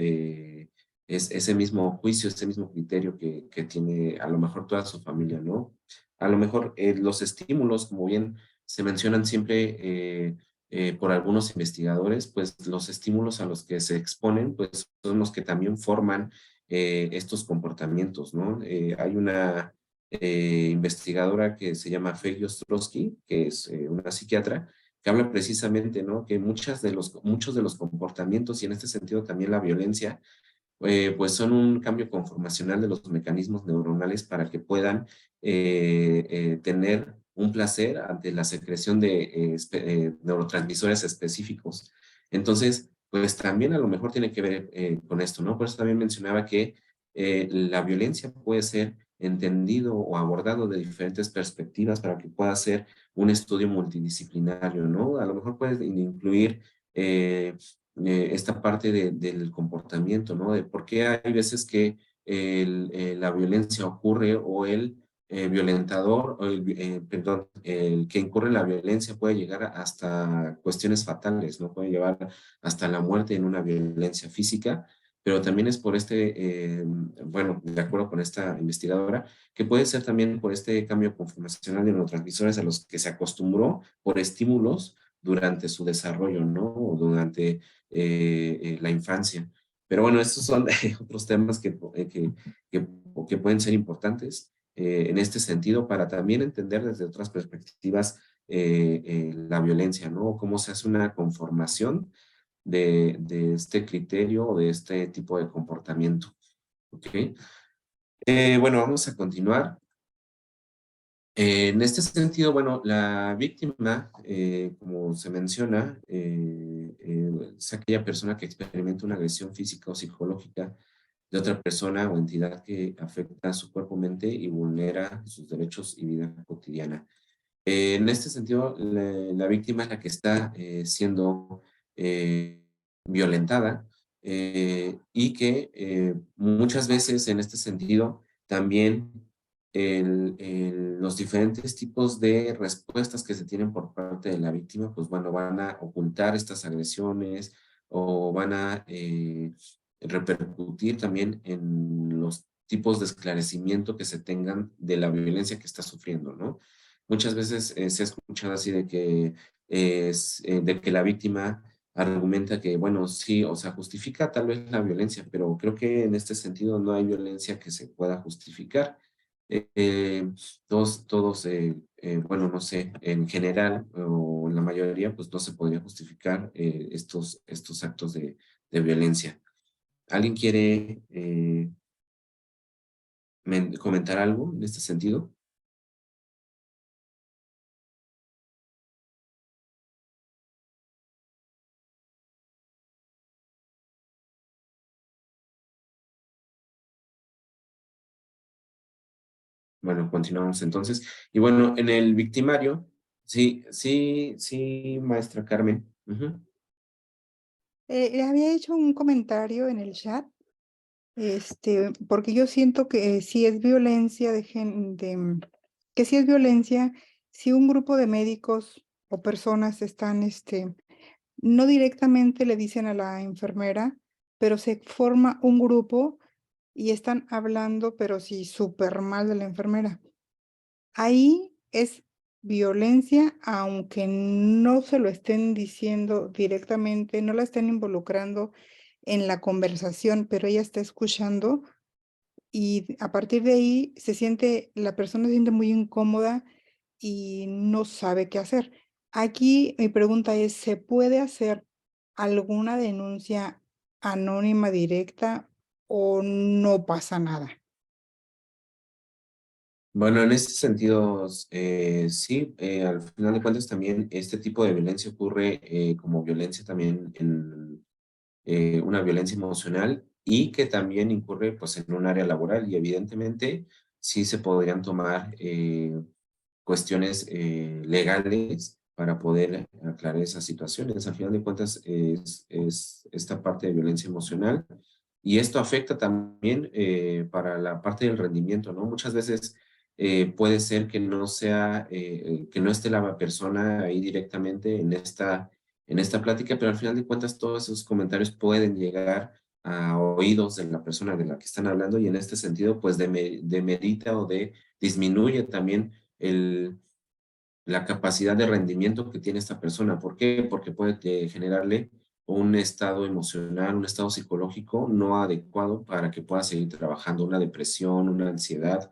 B: ese mismo juicio, ese mismo criterio que tiene a lo mejor toda su familia, ¿no? A lo mejor los estímulos, como bien se mencionan siempre, por algunos investigadores, pues los estímulos a los que se exponen, pues son los que también forman estos comportamientos, ¿no? Hay una investigadora que se llama Feli Ostrowski, que es una psiquiatra, que habla precisamente, ¿no? Que muchos de los comportamientos, y en este sentido también la violencia, pues son un cambio conformacional de los mecanismos neuronales para que puedan tener un placer ante la secreción de neurotransmisores específicos. Entonces, pues también a lo mejor tiene que ver con esto, ¿no? Por eso también mencionaba que la violencia puede ser entendido o abordado de diferentes perspectivas para que pueda ser un estudio multidisciplinario, ¿no? A lo mejor puede incluir esta parte del comportamiento, ¿no? De por qué hay veces que la violencia ocurre o el violentador, o perdón, el que incurre en la violencia puede llegar hasta cuestiones fatales, ¿no? Puede llevar hasta la muerte en una violencia física, pero también es por bueno, de acuerdo con esta investigadora, que puede ser también por este cambio conformacional de neurotransmisores a los que se acostumbró por estímulos durante su desarrollo, ¿no? O durante la infancia. Pero bueno, estos son otros temas que pueden ser importantes en este sentido para también entender desde otras perspectivas la violencia, ¿no? Cómo se hace una conformación de este criterio o de este tipo de comportamiento. ¿Ok? Bueno, vamos a continuar. En este sentido, bueno, la víctima, como se menciona, es aquella persona que experimenta una agresión física o psicológica de otra persona o entidad que afecta a su cuerpo, mente y vulnera sus derechos y vida cotidiana. En este sentido, la víctima es la que está siendo eh, violentada y que muchas veces en este sentido también los diferentes tipos de respuestas que se tienen por parte de la víctima, pues bueno, van a ocultar estas agresiones o van a repercutir también en los tipos de esclarecimiento que se tengan de la violencia que está sufriendo, ¿no? Muchas veces se ha escuchado así de que la víctima argumenta que, bueno, sí, o sea, justifica tal vez la violencia, pero creo que en este sentido no hay violencia que se pueda justificar. Bueno, no sé, en general o en la mayoría, pues no se podría justificar estos actos de violencia. ¿Alguien quiere comentar algo en este sentido? Bueno, continuamos entonces. Y bueno, en el victimario, sí, maestra Carmen. Ujú.
H: Había hecho un comentario en el chat, porque yo siento que sí es violencia que sí es violencia si un grupo de médicos o personas están, no directamente le dicen a la enfermera, pero se forma un grupo y están hablando, pero sí súper mal de la enfermera. Ahí es violencia, aunque no se lo estén diciendo directamente, no la estén involucrando en la conversación, pero ella está escuchando y a partir de ahí la persona se siente muy incómoda y no sabe qué hacer. Aquí mi pregunta es, ¿se puede hacer alguna denuncia anónima directa o no pasa nada?
B: Bueno, en ese sentido, sí, al final de cuentas también este tipo de violencia ocurre como violencia también en una violencia emocional y que también incurre pues en un área laboral y evidentemente sí se podrían tomar cuestiones legales para poder aclarar esas situaciones. Al final de cuentas es esta parte de violencia emocional y esto afecta también para la parte del rendimiento, ¿no? Muchas veces puede ser que no sea, que no esté la persona ahí directamente en esta plática, pero al final de cuentas todos esos comentarios pueden llegar a oídos de la persona de la que están hablando y en este sentido pues demerita o disminuye también la capacidad de rendimiento que tiene esta persona. ¿Por qué? Porque puede generarle un estado emocional, un estado psicológico no adecuado para que pueda seguir trabajando, una depresión, una ansiedad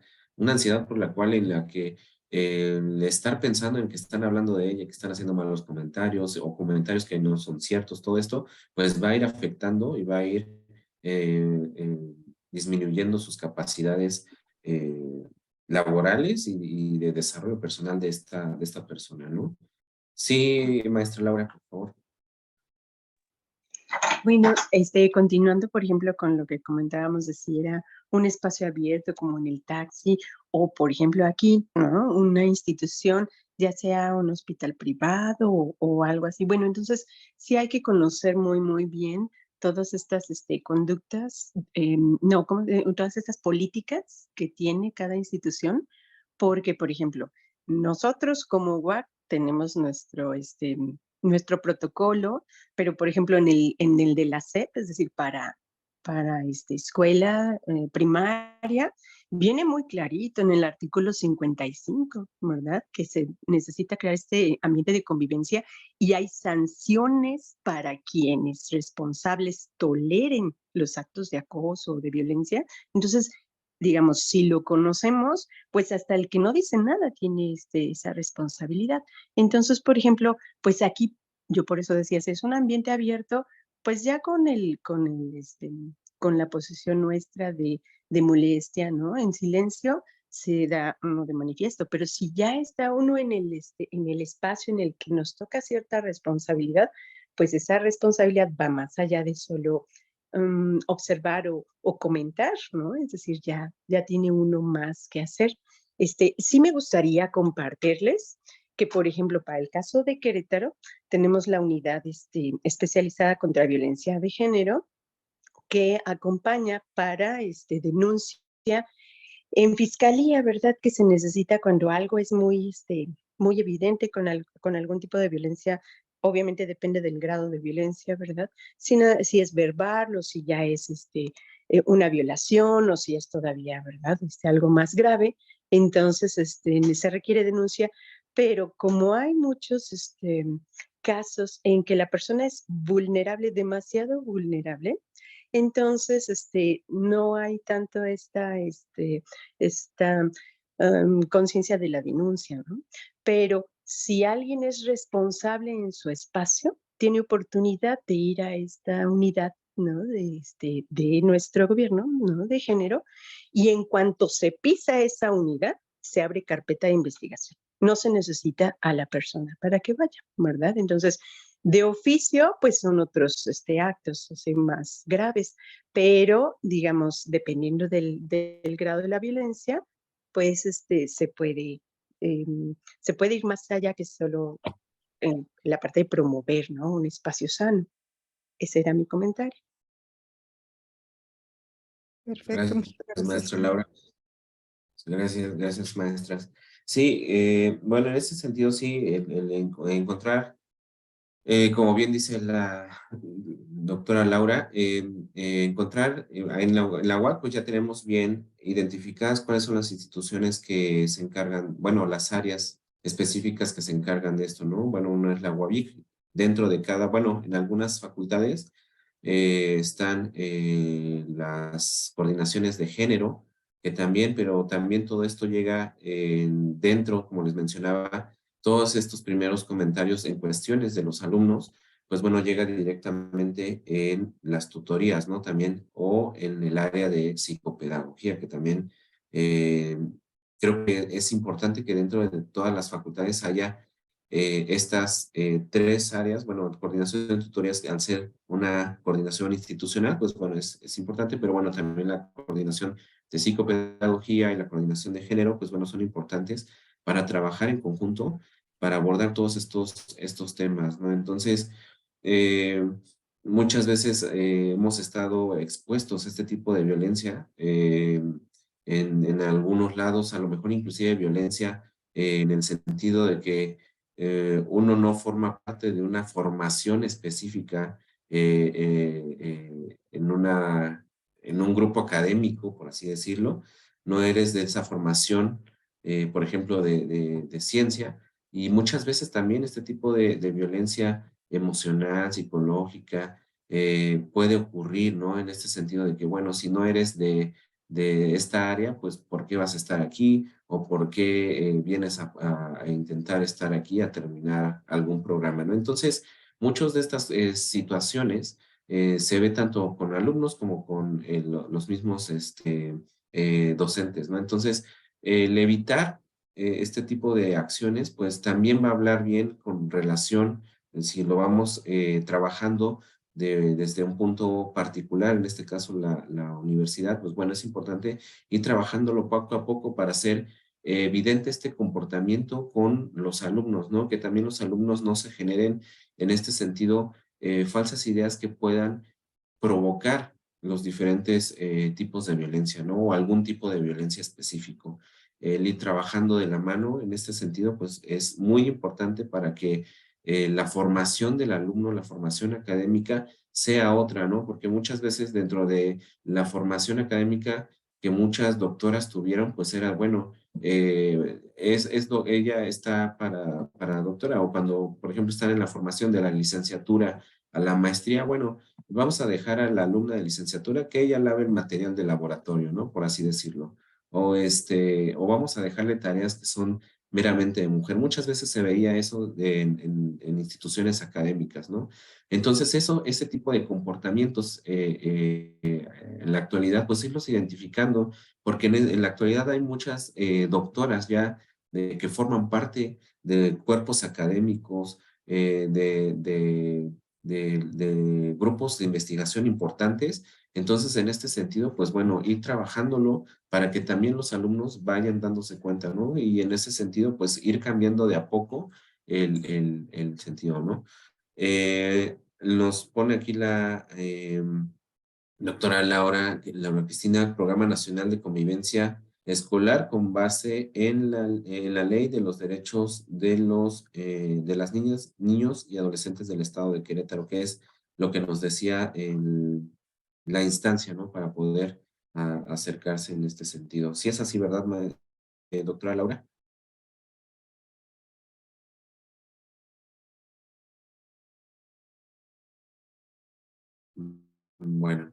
B: por la cual en la que el estar pensando en que están hablando de ella, que están haciendo malos comentarios o comentarios que no son ciertos, todo esto, pues va a ir afectando y va a ir disminuyendo sus capacidades laborales y de desarrollo personal de esta persona, ¿no? Sí, maestra Laura, por favor.
F: Bueno, continuando, por ejemplo, con lo que comentábamos de si era un espacio abierto como en el taxi o, por ejemplo, aquí, ¿no? Una institución, ya sea un hospital privado o algo así. Bueno, entonces sí hay que conocer muy, muy bien todas estas conductas, no, todas estas políticas que tiene cada institución, porque, por ejemplo, nosotros como UAC tenemos nuestro protocolo, pero por ejemplo en el de la SEP, es decir, para escuela primaria, viene muy clarito en el artículo 55, ¿verdad? Que se necesita crear este ambiente de convivencia y hay sanciones para quienes responsables toleren los actos de acoso o de violencia. Entonces, digamos, si lo conocemos, pues hasta el que no dice nada tiene esa responsabilidad. Entonces, por ejemplo, pues aquí yo por eso decía, si es un ambiente abierto, pues ya con la posición nuestra de molestia, ¿no? En silencio se da uno de manifiesto, pero si ya está uno en el espacio en el que nos toca cierta responsabilidad, pues esa responsabilidad va más allá de solo observar o comentar, ¿no? Es decir, ya tiene uno más que hacer. Sí me gustaría compartirles que, por ejemplo, para el caso de Querétaro, tenemos la unidad especializada contra violencia de género que acompaña para denuncia en fiscalía, ¿verdad? Que se necesita cuando algo es muy evidente con algún tipo de violencia. Obviamente depende del grado de violencia, ¿verdad? Si es verbal o si ya es una violación o si es todavía, ¿verdad? Algo más grave. Entonces, se requiere denuncia, pero como hay muchos casos en que la persona es vulnerable, demasiado vulnerable, entonces no hay tanto esta conciencia de la denuncia, ¿no? Pero si alguien es responsable en su espacio, tiene oportunidad de ir a esta unidad, ¿no? De nuestro gobierno, ¿no? De género, y en cuanto se pisa esa unidad, se abre carpeta de investigación. No se necesita a la persona para que vaya, ¿verdad? Entonces, de oficio, pues son otros actos más graves, pero digamos, dependiendo del grado de la violencia, pues se puede ir más allá que solo en la parte de promover, ¿no? Un espacio sano. Ese era mi comentario.
H: Perfecto, muchas
B: Gracias,
H: gracias.
B: maestra Laura. Gracias, maestras. Sí, bueno, en ese sentido, sí, encontrar, como bien dice la doctora Laura, encontrar en la UAC, pues ya tenemos bien identificadas cuáles son las instituciones que se encargan, bueno, las áreas específicas que se encargan de esto, ¿no? Bueno, una es la UAVIC, dentro de cada, bueno, en algunas facultades están las coordinaciones de género, que también, pero también todo esto llega dentro, como les mencionaba, todos estos primeros comentarios en cuestiones de los alumnos, pues bueno, llega directamente en las tutorías, ¿no? También, o en el área de psicopedagogía, que también creo que es importante que dentro de todas las facultades haya estas tres áreas. Bueno, coordinación de tutorías, al ser una coordinación institucional, pues bueno, es importante, pero bueno, también la coordinación de psicopedagogía y la coordinación de género, pues bueno, son importantes para trabajar en conjunto, para abordar todos estos temas, ¿no? Entonces, muchas veces hemos estado expuestos a este tipo de violencia en algunos lados, a lo mejor inclusive violencia en el sentido de que uno no forma parte de una formación específica en un grupo académico, por así decirlo. No eres de esa formación, por ejemplo, de ciencia, y muchas veces también este tipo de violencia emocional, psicológica, puede ocurrir, ¿no? En este sentido de que, bueno, si no eres de esta área, pues ¿por qué vas a estar aquí? ¿O por qué vienes a intentar estar aquí a terminar algún programa, ¿no? Entonces, muchas de estas situaciones se ve tanto con alumnos como con los mismos docentes, ¿no? Entonces, el evitar este tipo de acciones, pues también va a hablar bien con relación, si lo vamos trabajando desde un punto particular, en este caso la universidad, pues bueno, es importante ir trabajándolo poco a poco para hacer evidente este comportamiento con los alumnos, ¿no? Que también los alumnos no se generen en este sentido falsas ideas que puedan provocar los diferentes tipos de violencia, ¿no? O algún tipo de violencia específico. El ir trabajando de la mano en este sentido, pues es muy importante para que la formación del alumno, la formación académica sea otra, ¿no? Porque muchas veces dentro de la formación académica que muchas doctoras tuvieron, pues era, bueno, ella está para doctora, o cuando, por ejemplo, están en la formación de la licenciatura a la maestría, bueno, vamos a dejar a la alumna de licenciatura que ella lave el material de laboratorio, ¿no? Por así decirlo. O vamos a dejarle tareas que son meramente de mujer. Muchas veces se veía eso en instituciones académicas, ¿no? Entonces, ese tipo de comportamientos en la actualidad, pues irlos identificando, porque en la actualidad hay muchas doctoras ya que forman parte de cuerpos académicos, de grupos de investigación importantes. Entonces, en este sentido, pues bueno, ir trabajándolo para que también los alumnos vayan dándose cuenta, ¿no? Y en ese sentido, pues ir cambiando de a poco el sentido, ¿no? Nos pone aquí la doctora Laura Cristina, Programa Nacional de Convivencia Escolar con base en la Ley de los Derechos de las Niñas, Niños y Adolescentes del Estado de Querétaro, que es lo que nos decía la instancia, ¿no? Para poder acercarse en este sentido. Si es así, ¿verdad, doctora Laura? Bueno.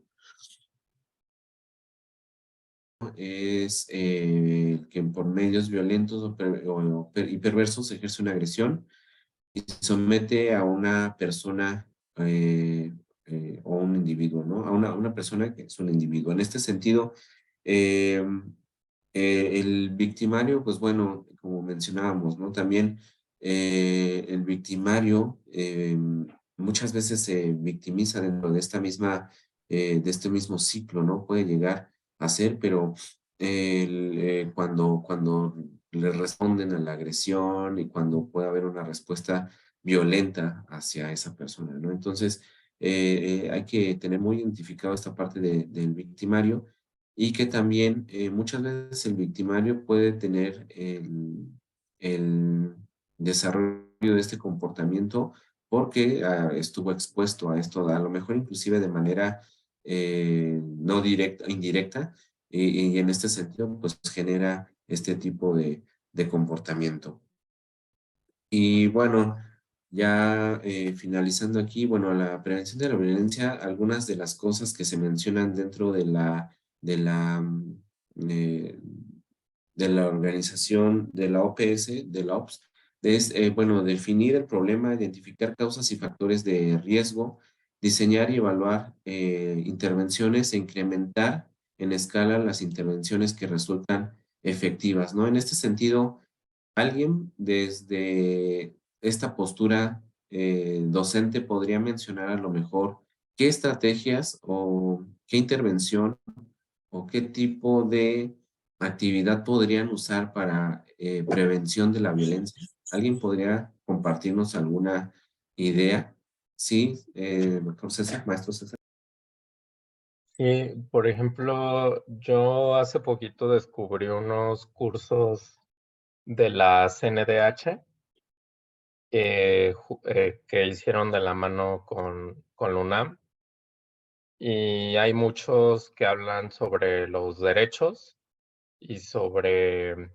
B: Es que por medios violentos y perversos ejerce una agresión y somete a una persona o un individuo, ¿no? A una persona que es un individuo. En este sentido, eh, el victimario, pues bueno, como mencionábamos, ¿no? También el victimario muchas veces se victimiza dentro de de este mismo ciclo, ¿no? Puede llegar a ser, pero cuando le responden a la agresión y cuando puede haber una respuesta violenta hacia esa persona, ¿no? Entonces, hay que tener muy identificado esta parte del victimario y que también muchas veces el victimario puede tener el desarrollo de este comportamiento porque estuvo expuesto a esto, a lo mejor inclusive de manera no directa, indirecta, y en este sentido, pues genera este tipo de comportamiento. Y bueno, ya finalizando aquí, bueno, la prevención de la violencia, algunas de las cosas que se mencionan dentro eh, de la organización de la OPS, de la OPS, es, bueno, definir el problema, identificar causas y factores de riesgo, diseñar y evaluar intervenciones e incrementar en escala las intervenciones que resultan efectivas, ¿no? En este sentido, alguien desde esta postura docente podría mencionar a lo mejor qué estrategias o qué intervención o qué tipo de actividad podrían usar para prevención de la violencia. ¿Alguien podría compartirnos alguna idea? Sí, doctor César, maestro César.
E: Y, por ejemplo, yo hace poquito descubrí unos cursos de la CNDH que hicieron de la mano con la UNAM. Y hay muchos que hablan sobre los derechos y sobre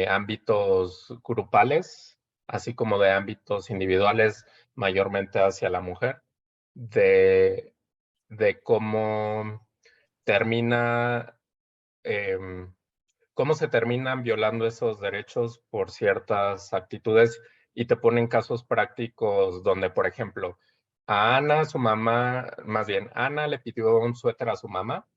E: ámbitos grupales, así como de ámbitos individuales, mayormente hacia la mujer, de cómo termina, cómo se terminan violando esos derechos por ciertas actitudes y te ponen casos prácticos donde, por ejemplo, a Ana, su mamá, más bien, Ana le pidió un suéter a su mamá,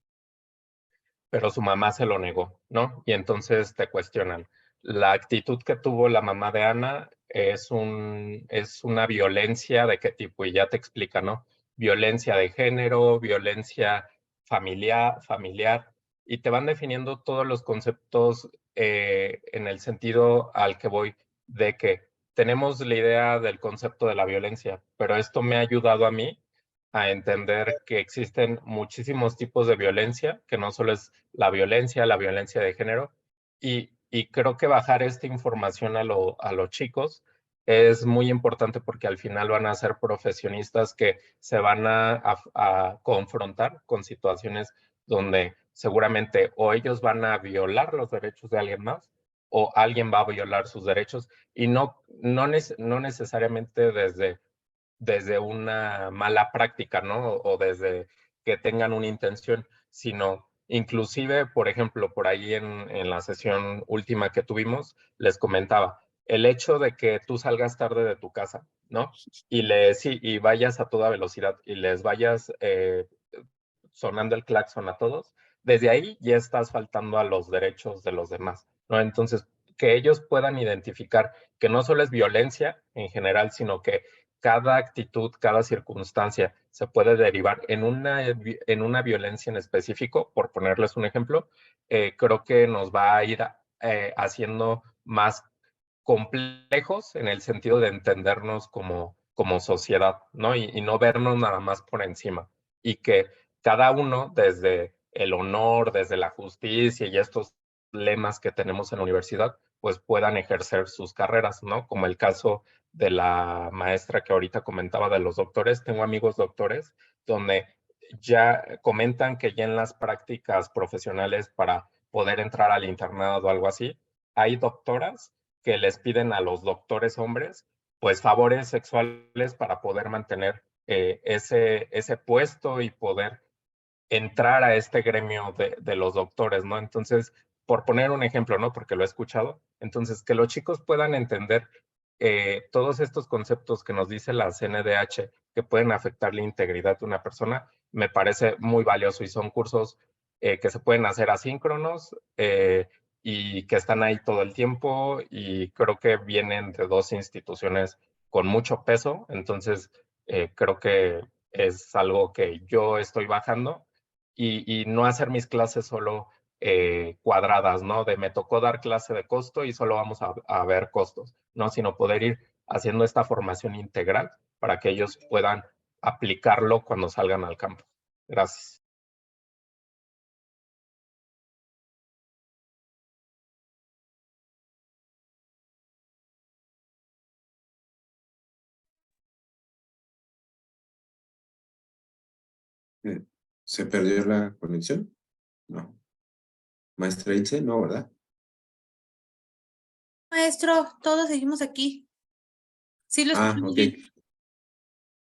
E: pero su mamá se lo negó, ¿no? Y entonces te cuestionan. La actitud que tuvo la mamá de Ana es una violencia de qué tipo, y ya te explica, ¿no? Violencia de género, violencia familiar, y te van definiendo todos los conceptos en el sentido al que voy, de que tenemos la idea del concepto de la violencia, pero esto me ha ayudado a mí a entender que existen muchísimos tipos de violencia, que no solo es la violencia de género, y creo que bajar esta información a los chicos es muy importante porque al final van a ser profesionistas que se van a confrontar con situaciones donde seguramente o ellos van a violar los derechos de alguien más o alguien va a violar sus derechos y no necesariamente desde una mala práctica, ¿no? O desde que tengan una intención, sino inclusive, por ejemplo, por ahí en la sesión última que tuvimos, les comentaba, el hecho de que tú salgas tarde de tu casa, ¿no? Y vayas a toda velocidad y les vayas sonando el claxon a todos, desde ahí ya estás faltando a los derechos de los demás, ¿no? Entonces, que ellos puedan identificar que no solo es violencia en general, sino que cada actitud, cada circunstancia se puede derivar en una violencia en específico, por ponerles un ejemplo, creo que nos va a ir haciendo más complejos en el sentido de entendernos como sociedad, ¿no? Y no vernos nada más por encima. Y que cada uno, desde el honor, desde la justicia y estos lemas que tenemos en la universidad, pues puedan ejercer sus carreras, ¿no? Como el caso de la maestra que ahorita comentaba de los doctores. Tengo amigos doctores donde ya comentan que ya en las prácticas profesionales para poder entrar al internado o algo así, hay doctoras que les piden a los doctores hombres, pues favores sexuales para poder mantener ese puesto y poder entrar a este gremio de los doctores, ¿no? Entonces, por poner un ejemplo, ¿no? Porque lo he escuchado, entonces que los chicos puedan entender todos estos conceptos que nos dice la CNDH que pueden afectar la integridad de una persona, me parece muy valioso y son cursos que se pueden hacer asíncronos y que están ahí todo el tiempo y creo que vienen de dos instituciones con mucho peso, entonces creo que es algo que yo estoy bajando y no hacer mis clases solo cuadradas, ¿no? De me tocó dar clase de costo y solo vamos a ver costos, ¿no? Sino poder ir haciendo esta formación integral para que ellos puedan aplicarlo cuando salgan al campo. Gracias.
B: ¿Se perdió la conexión? No. Maestra Ilse, no, ¿verdad?
A: Maestro, todos seguimos aquí. Sí, lo escuchamos
B: Ok.
A: bien.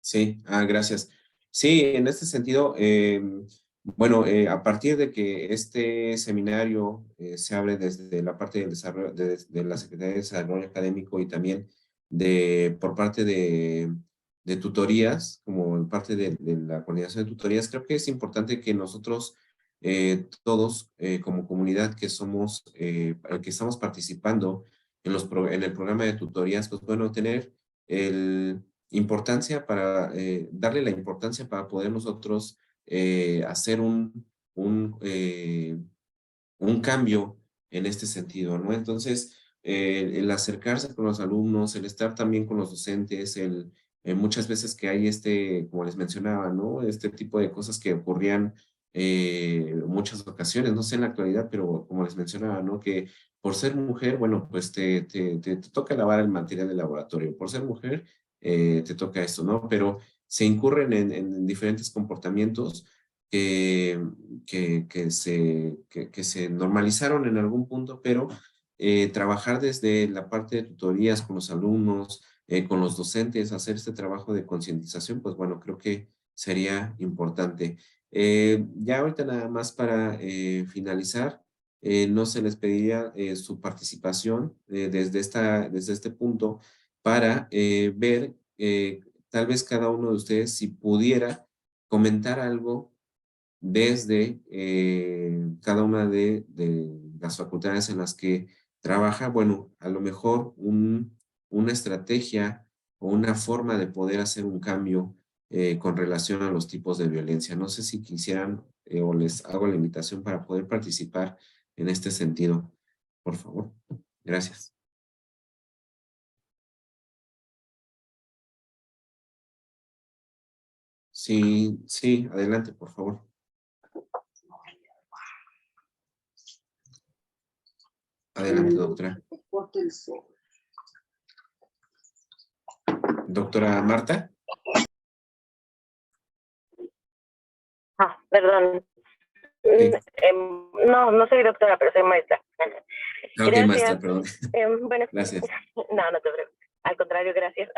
B: Sí, gracias. Sí, en este sentido, bueno, a partir de que este seminario se abre desde la parte del desarrollo, de la Secretaría de Desarrollo Académico y también por parte de tutorías, como en parte de la coordinación de tutorías, creo que es importante que nosotros todos, como comunidad que somos, que estamos participando en el programa de tutorías, pues bueno, tener importancia para darle la importancia para poder nosotros hacer un cambio en este sentido, ¿no? Entonces, el acercarse con los alumnos, el estar también con los docentes, muchas veces que hay como les mencionaba, ¿no? Este tipo de cosas que ocurrían muchas ocasiones, no sé en la actualidad, pero como les mencionaba, ¿no? Que por ser mujer, bueno, pues te toca lavar el material de laboratorio. Por ser mujer, te toca esto, ¿no? Pero se incurren en diferentes comportamientos que se normalizaron en algún punto, pero trabajar desde la parte de tutorías con los alumnos, con los docentes, hacer este trabajo de concientización, pues bueno, creo que sería importante. Ya ahorita nada más para finalizar, no se les pediría su participación desde este punto para ver tal vez cada uno de ustedes si pudiera comentar algo desde cada una de las facultades en las que trabaja, bueno, a lo mejor una estrategia o una forma de poder hacer un cambio con relación a los tipos de violencia. No sé si quisieran o les hago la invitación para poder participar en este sentido. Por favor. Gracias. Sí, sí, adelante, por favor. Adelante, doctora. Doctora Marta.
I: Perdón.
B: Sí.
I: No soy doctora, pero soy maestra.
B: Ok, maestra, perdón.
I: Bueno,
B: Gracias.
I: no te preocupes. Al contrario, gracias.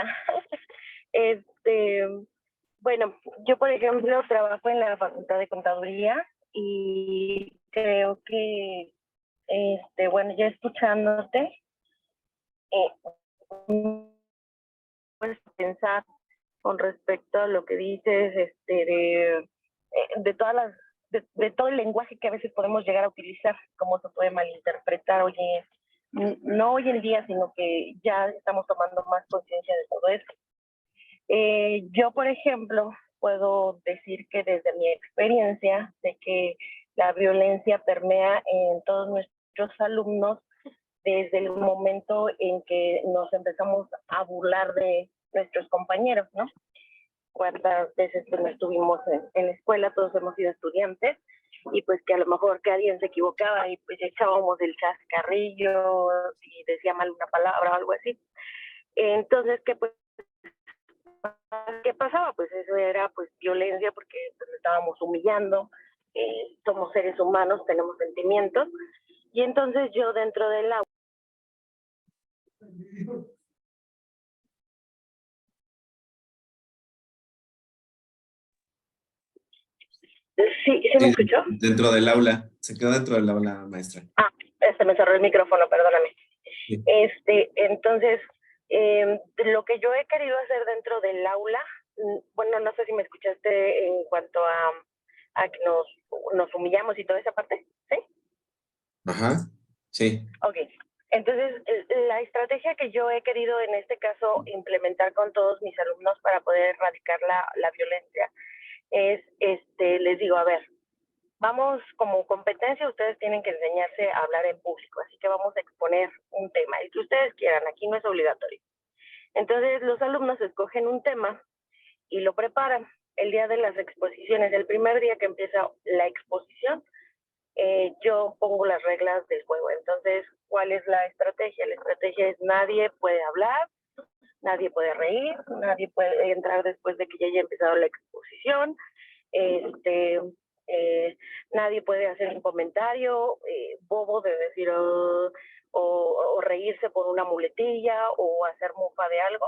I: Bueno, yo por ejemplo trabajo en la Facultad de Contaduría y creo que, bueno, ya escuchándote, puedes pensar con respecto a lo que dices, de todas las, de todo el lenguaje que a veces podemos llegar a utilizar, cómo se puede malinterpretar, oye, no hoy en día, sino que ya estamos tomando más conciencia de todo eso. Yo, por ejemplo, puedo decir que desde mi experiencia, de que la violencia permea en todos nuestros alumnos desde el momento en que nos empezamos a burlar de nuestros compañeros, ¿no? Cuántas veces pues, estuvimos en la escuela, todos hemos sido estudiantes, y pues que a lo mejor que alguien se equivocaba y pues echábamos el chascarrillo y decía mal una palabra o algo así. Entonces, ¿qué pasaba? Pues eso era pues violencia porque pues, nos estábamos humillando, somos seres humanos, tenemos sentimientos, y entonces yo dentro del aula. ¿Sí me escuchó?
B: Dentro del aula, se quedó dentro del aula, maestra.
I: Me cerró el micrófono, perdóname.
B: Sí.
I: Entonces, lo que yo he querido hacer dentro del aula, bueno, no sé si me escuchaste en cuanto a que nos humillamos y toda esa parte, ¿sí?
B: Ajá, sí.
I: Ok, entonces la estrategia que yo he querido en este caso implementar con todos mis alumnos para poder erradicar la violencia es, les digo, a ver, vamos como competencia, ustedes tienen que enseñarse a hablar en público, así que vamos a exponer un tema, el que ustedes quieran, aquí no es obligatorio. Entonces los alumnos escogen un tema y lo preparan. El día de las exposiciones, el primer día que empieza la exposición, yo pongo las reglas del juego. Entonces, ¿cuál es la estrategia? La estrategia es nadie puede hablar, nadie puede reír, nadie puede entrar después de que ya haya empezado la exposición, nadie puede hacer un comentario bobo de decir o reírse por una muletilla o hacer mofa de algo,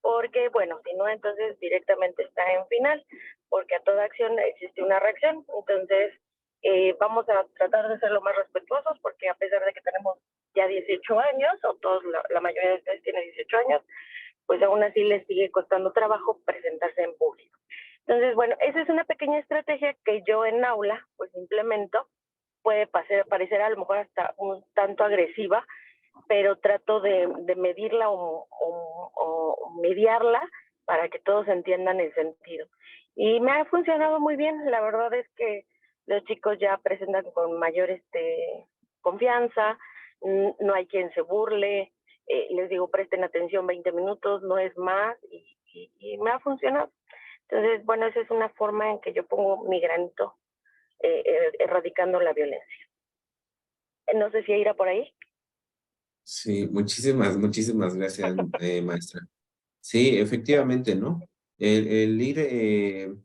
I: porque bueno, si no, entonces directamente está en final, porque a toda acción existe una reacción. Entonces vamos a tratar de ser lo más respetuosos, porque a pesar de que tenemos ya 18 años, o todos, la mayoría de ustedes tiene 18 años, pues aún así les sigue costando trabajo presentarse en público. Entonces, bueno, esa es una pequeña estrategia que yo en aula pues implemento. Puede parecer a lo mejor hasta un tanto agresiva, pero trato de medirla o mediarla para que todos entiendan el sentido. Y me ha funcionado muy bien. La verdad es que los chicos ya presentan con mayor confianza, no hay quien se burle, les digo, presten atención 20 minutos, no es más, y me ha funcionado. Entonces, bueno, esa es una forma en que yo pongo mi granito erradicando la violencia. No sé si irá por ahí.
B: Sí, muchísimas gracias, maestra. Sí, efectivamente, ¿no? El ir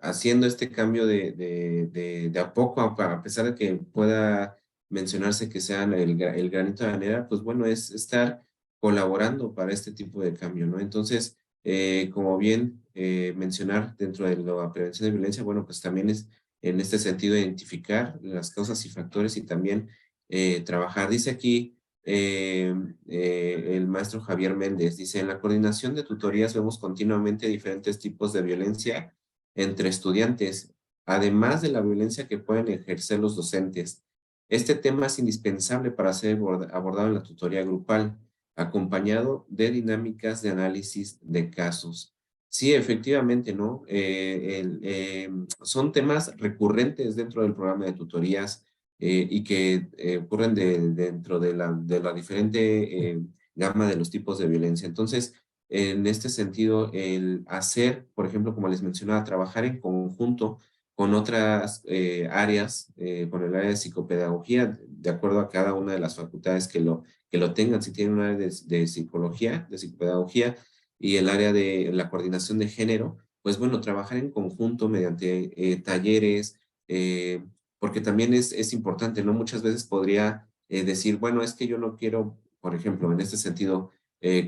B: haciendo este cambio de a poco, a pesar de que pueda mencionarse que sean el granito de arena, pues bueno, es estar colaborando para este tipo de cambio, ¿no? Entonces, como bien mencionar dentro de la prevención de violencia, bueno, pues también es en este sentido identificar las causas y factores y también trabajar. Dice aquí el maestro Javier Méndez, dice, en la coordinación de tutorías vemos continuamente diferentes tipos de violencia entre estudiantes, además de la violencia que pueden ejercer los docentes. Este tema es indispensable para ser abordado en la tutoría grupal, acompañado de dinámicas de análisis de casos. Sí, efectivamente, ¿no? Son temas recurrentes dentro del programa de tutorías y que ocurren dentro de la diferente gama de los tipos de violencia. Entonces, en este sentido, el hacer, por ejemplo, como les mencionaba, trabajar en conjunto con otras áreas, con el área de psicopedagogía, de acuerdo a cada una de las facultades que lo tengan, si tienen un área de psicología, de psicopedagogía, y el área de la coordinación de género, pues bueno, trabajar en conjunto mediante talleres, porque también es importante, ¿no? Muchas veces podría decir, bueno, es que yo no quiero, por ejemplo, en este sentido,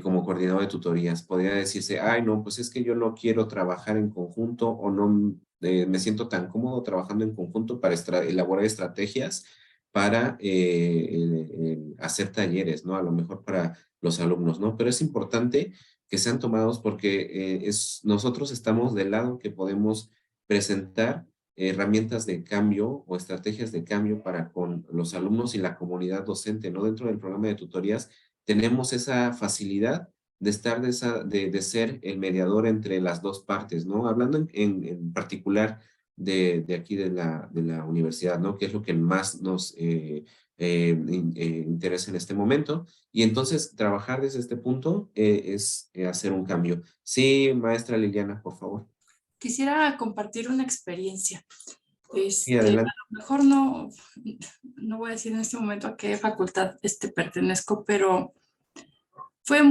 B: como coordinador de tutorías, podría decirse, ay, no, pues es que yo no quiero trabajar en conjunto o no me siento tan cómodo trabajando en conjunto para elaborar estrategias para hacer talleres, ¿no? A lo mejor para los alumnos, ¿no? Pero es importante que sean tomados porque nosotros estamos del lado que podemos presentar herramientas de cambio o estrategias de cambio para con los alumnos y la comunidad docente, ¿no? Dentro del programa de tutorías tenemos esa facilidad de estar de ser el mediador entre las dos partes, ¿no? Hablando en particular de aquí de la universidad, ¿no? Que es lo que más nos interesa en este momento. Y entonces trabajar desde este punto es hacer un cambio. Sí, maestra Liliana, por favor.
D: Quisiera compartir una experiencia.
B: Sí, adelante.
D: A lo mejor no voy a decir en este momento a qué facultad pertenezco, pero fue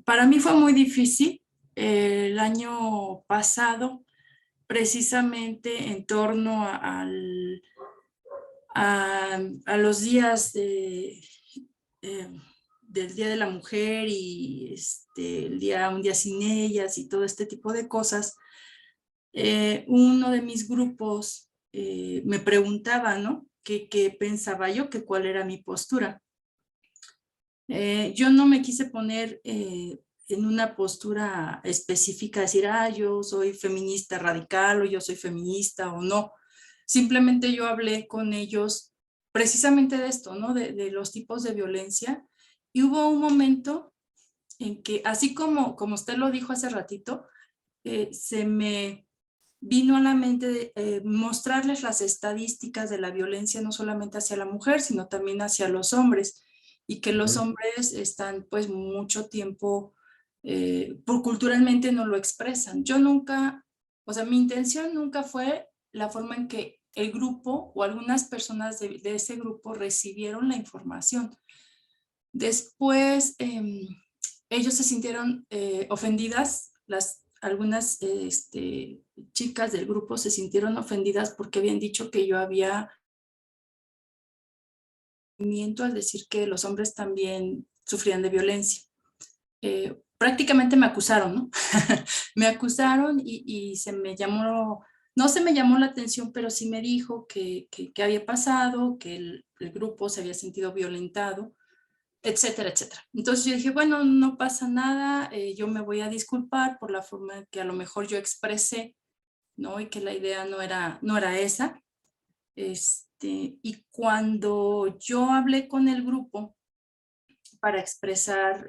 D: para mí fue muy difícil el año pasado, precisamente en torno a los días del Día de la Mujer y un día sin ellas y todo este tipo de cosas. Uno de mis grupos me preguntaba, ¿no? ¿Qué pensaba yo? ¿Cuál era mi postura? Yo no me quise poner en una postura específica, decir, yo soy feminista radical o yo soy feminista o no. Simplemente yo hablé con ellos precisamente de esto, ¿no? De los tipos de violencia. Y hubo un momento en que, así como usted lo dijo hace ratito, se me vino a la mente mostrarles las estadísticas de la violencia no solamente hacia la mujer, sino también hacia los hombres, y que los hombres están pues mucho tiempo, culturalmente no lo expresan. Yo nunca, o sea, mi intención nunca fue la forma en que el grupo o algunas personas de ese grupo recibieron la información. Después, ellos se sintieron ofendidas, algunas chicas del grupo se sintieron ofendidas porque habían dicho que yo había al decir que los hombres también sufrían de violencia. Prácticamente me acusaron, ¿no? Me acusaron y se me llamó, no se me llamó la atención, pero sí me dijo que había pasado, que el grupo se había sentido violentado, etcétera, etcétera. Entonces yo dije, bueno, no pasa nada, yo me voy a disculpar por la forma en que a lo mejor yo expresé, ¿no? Y que la idea no era esa. Y cuando yo hablé con el grupo para expresar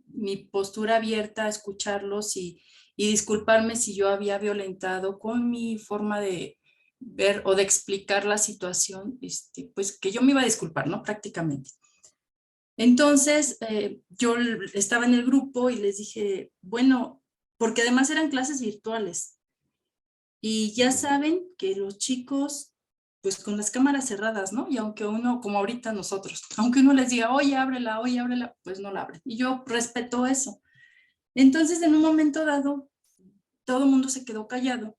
D: mi postura abierta a escucharlos y disculparme si yo había violentado con mi forma de ver o de explicar la situación, pues que yo me iba a disculpar, ¿no? Prácticamente. Entonces, yo estaba en el grupo y les dije, bueno, porque además eran clases virtuales. Y ya saben que los chicos, pues con las cámaras cerradas, ¿no? Y aunque uno, como ahorita nosotros, aunque uno les diga, oye, ábrela, pues no la abren. Y yo respeto eso. Entonces, en un momento dado, todo el mundo se quedó callado.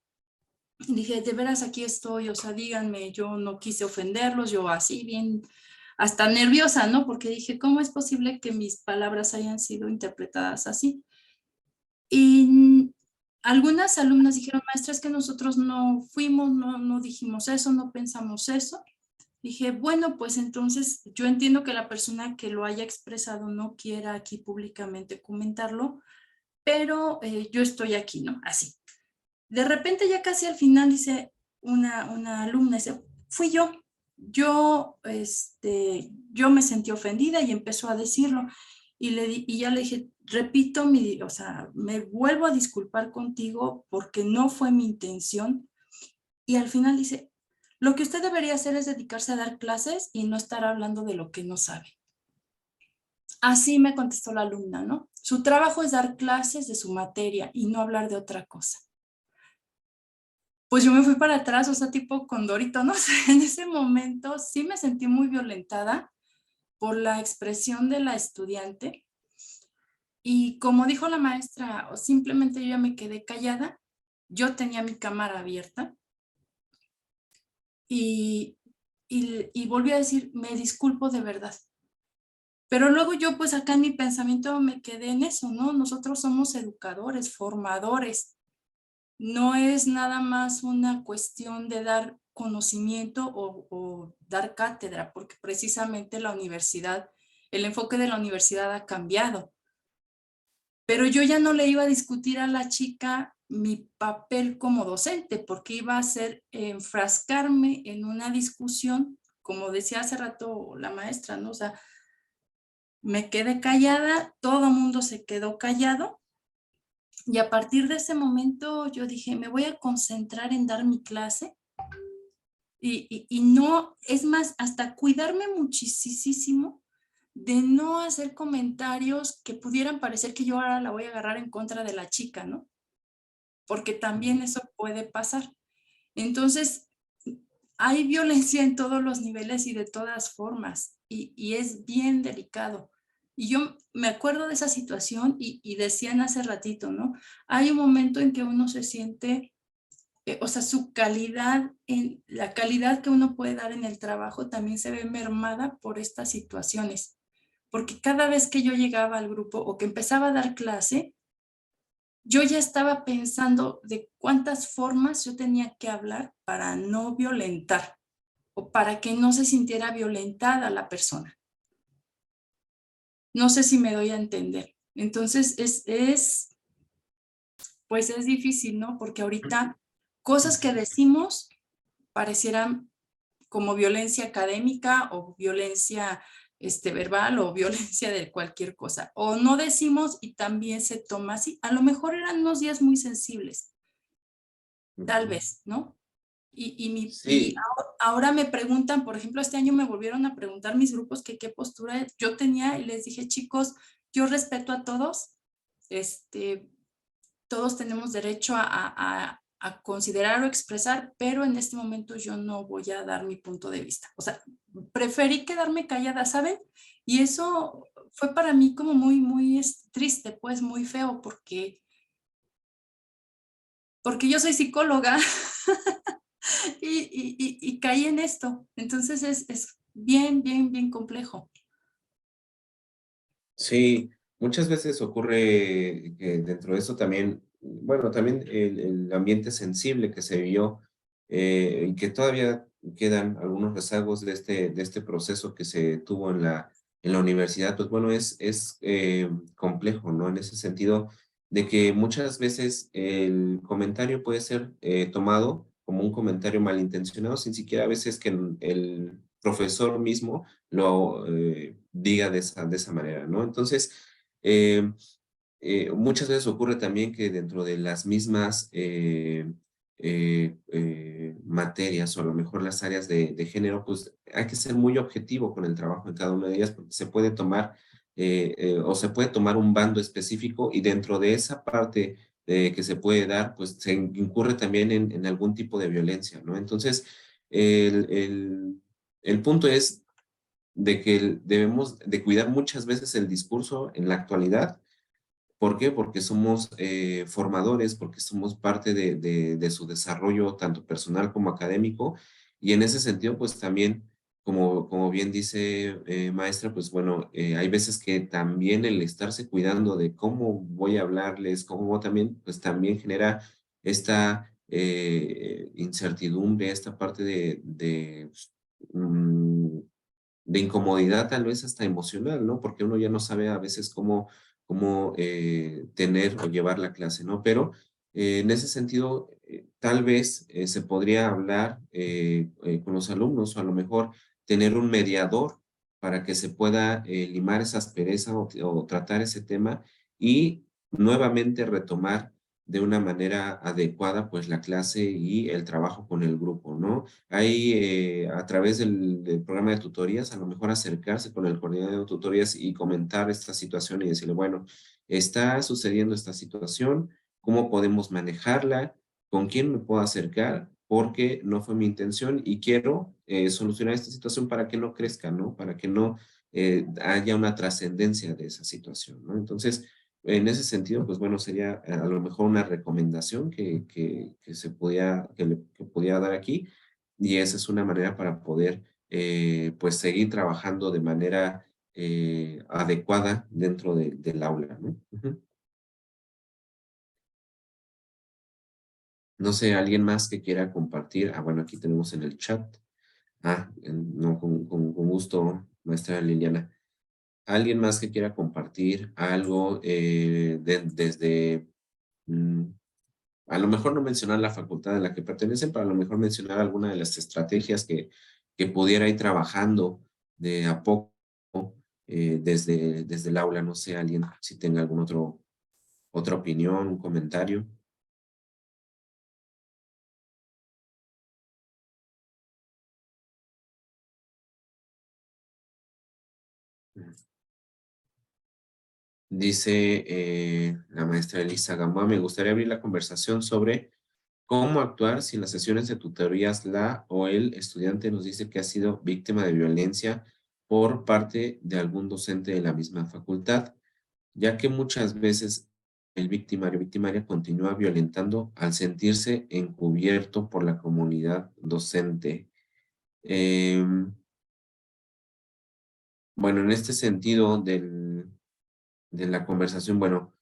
D: Y dije, de veras aquí estoy, o sea, díganme, yo no quise ofenderlos, yo así bien, hasta nerviosa, ¿no? Porque dije, ¿cómo es posible que mis palabras hayan sido interpretadas así? Y algunas alumnas dijeron, maestra, es que nosotros no fuimos, no dijimos eso, no pensamos eso. Dije, bueno, pues entonces yo entiendo que la persona que lo haya expresado no quiera aquí públicamente comentarlo, pero yo estoy aquí, ¿no? Así. De repente ya casi al final dice una alumna, dice, fui yo. Yo me sentí ofendida y empezó a decirlo. Y ya le dije, repito, o sea, me vuelvo a disculpar contigo porque no fue mi intención. Y al final dice, lo que usted debería hacer es dedicarse a dar clases y no estar hablando de lo que no sabe. Así me contestó la alumna, ¿no? Su trabajo es dar clases de su materia y no hablar de otra cosa. Pues yo me fui para atrás, o sea, tipo condorito, no sé, en ese momento sí me sentí muy violentada por la expresión de la estudiante. Y como dijo la maestra, o simplemente yo ya me quedé callada, yo tenía mi cámara abierta y volví a decir, me disculpo de verdad. Pero luego yo pues acá en mi pensamiento me quedé en eso, ¿no? Nosotros somos educadores, formadores. No es nada más una cuestión de dar conocimiento o dar cátedra, porque precisamente la universidad, el enfoque de la universidad ha cambiado. Pero yo ya no le iba a discutir a la chica mi papel como docente, porque iba a ser enfrascarme en una discusión, como decía hace rato la maestra, ¿no? O sea, me quedé callada, todo el mundo se quedó callado, y a partir de ese momento yo dije, me voy a concentrar en dar mi clase, y no, es más, hasta cuidarme muchísimo de no hacer comentarios que pudieran parecer que yo ahora la voy a agarrar en contra de la chica, ¿no? Porque también eso puede pasar. Entonces, hay violencia en todos los niveles y de todas formas, y es bien delicado. Y yo me acuerdo de esa situación y decían hace ratito, ¿no? Hay un momento en que uno se siente, o sea, su calidad, la calidad que uno puede dar en el trabajo también se ve mermada por estas situaciones. Porque cada vez que yo llegaba al grupo o que empezaba a dar clase, yo ya estaba pensando de cuántas formas yo tenía que hablar para no violentar o para que no se sintiera violentada la persona. No sé si me doy a entender. Entonces pues es difícil, ¿no? Porque ahorita cosas que decimos parecieran como violencia académica o violencia verbal o violencia de cualquier cosa. O no decimos y también se toma así. A lo mejor eran unos días muy sensibles, tal vez, ¿no? Y
B: Sí,
D: ahora me preguntan, por ejemplo, este año me volvieron a preguntar mis grupos que qué postura yo tenía y les dije, chicos, yo respeto a todos, todos tenemos derecho a considerar o expresar, pero en este momento yo no voy a dar mi punto de vista. O sea, preferí quedarme callada, ¿saben? Y eso fue para mí como muy, muy triste, pues muy feo, porque yo soy psicóloga y caí en esto. Entonces es bien, bien, bien complejo.
B: sí, muchas veces ocurre que dentro de eso también, bueno, también el ambiente sensible que se vio y que todavía quedan algunos rezagos de este proceso que se tuvo en la universidad, pues bueno, es complejo, ¿no? En ese sentido de que muchas veces el comentario puede ser tomado como un comentario malintencionado, sin siquiera a veces que el profesor mismo lo diga de esa manera, ¿no? Entonces, eh, muchas veces ocurre también que dentro de las mismas materias o a lo mejor las áreas de género, pues hay que ser muy objetivo con el trabajo en cada una de ellas porque se puede tomar o se puede tomar un bando específico y dentro de esa parte que se puede dar, pues se incurre también en algún tipo de violencia, ¿no? Entonces, el punto es de que debemos de cuidar muchas veces el discurso en la actualidad. ¿Por qué? Porque somos formadores, porque somos parte de su desarrollo tanto personal como académico y en ese sentido pues también, como bien dice maestra, pues bueno, hay veces que también el estarse cuidando de cómo voy a hablarles, cómo también, pues también genera esta incertidumbre, esta parte mm, de incomodidad tal vez hasta emocional, ¿no? Porque uno ya no sabe a veces cómo tener o llevar la clase, ¿no? Pero en ese sentido, tal vez se podría hablar con los alumnos o a lo mejor tener un mediador para que se pueda limar esa aspereza o tratar ese tema y nuevamente retomar de una manera adecuada pues la clase y el trabajo con el grupo, ¿no? Hay a través del programa de tutorías, a lo mejor acercarse con el coordinador de tutorías y comentar esta situación y decirle, bueno, está sucediendo esta situación, ¿cómo podemos manejarla? ¿Con quién me puedo acercar? Porque no fue mi intención y quiero solucionar esta situación para que no crezca, ¿no? Para que no haya una trascendencia de esa situación, ¿no? Entonces, en ese sentido, pues bueno, sería a lo mejor una recomendación que se podía, que podía dar aquí y esa es una manera para poder pues seguir trabajando de manera adecuada dentro del aula, ¿no? Ujú. No sé, alguien más que quiera compartir. Ah, bueno, aquí tenemos en el chat. Ah, no, con gusto, maestra Liliana. ¿Alguien más que quiera compartir algo desde, mm, a lo mejor no mencionar la facultad a la que pertenecen, pero a lo mejor mencionar alguna de las estrategias que pudiera ir trabajando de a poco desde el aula? No sé, alguien si tenga algún otra opinión, un comentario. Dice la maestra Elisa Gamboa, me gustaría abrir la conversación sobre cómo actuar si en las sesiones de tutorías la o el estudiante nos dice que ha sido víctima de violencia por parte de algún docente de la misma facultad, ya que muchas veces el victimario o victimaria continúa violentando al sentirse encubierto por la comunidad docente. Bueno, en este sentido de la conversación, bueno,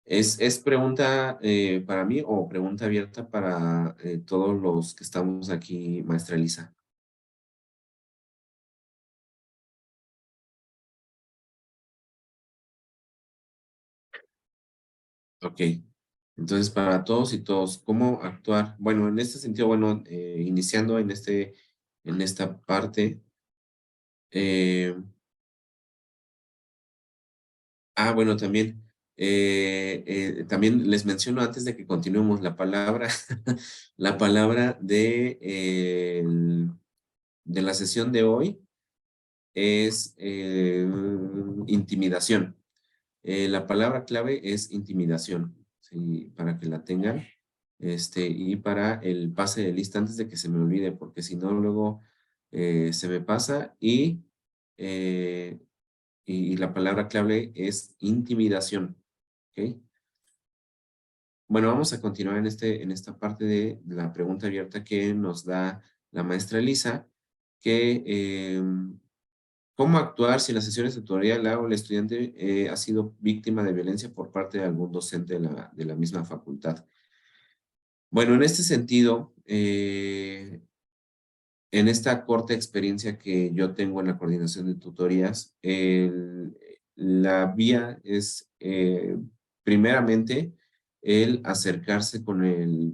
B: ¿es pregunta para mí o pregunta abierta para todos los que estamos aquí, maestra Elisa? Ok. Entonces, para todos y todos, ¿cómo actuar? Bueno, en este sentido, bueno, iniciando en esta parte, eh, bueno, también También les menciono antes de que continuemos la palabra, la palabra de la sesión de hoy es intimidación. La palabra clave es intimidación, ¿sí? Para que la tengan. Y para el pase de lista antes de que se me olvide, porque si no luego se me pasa y la palabra clave es intimidación. ¿Ok? Bueno, vamos a continuar en esta parte de la pregunta abierta que nos da la maestra Elisa, que ¿cómo actuar si en las sesiones de tutoría el estudiante ha sido víctima de violencia por parte de algún docente de la misma facultad? Bueno, en este sentido, en esta corta experiencia que yo tengo en la coordinación de tutorías, la vía es primeramente el acercarse con el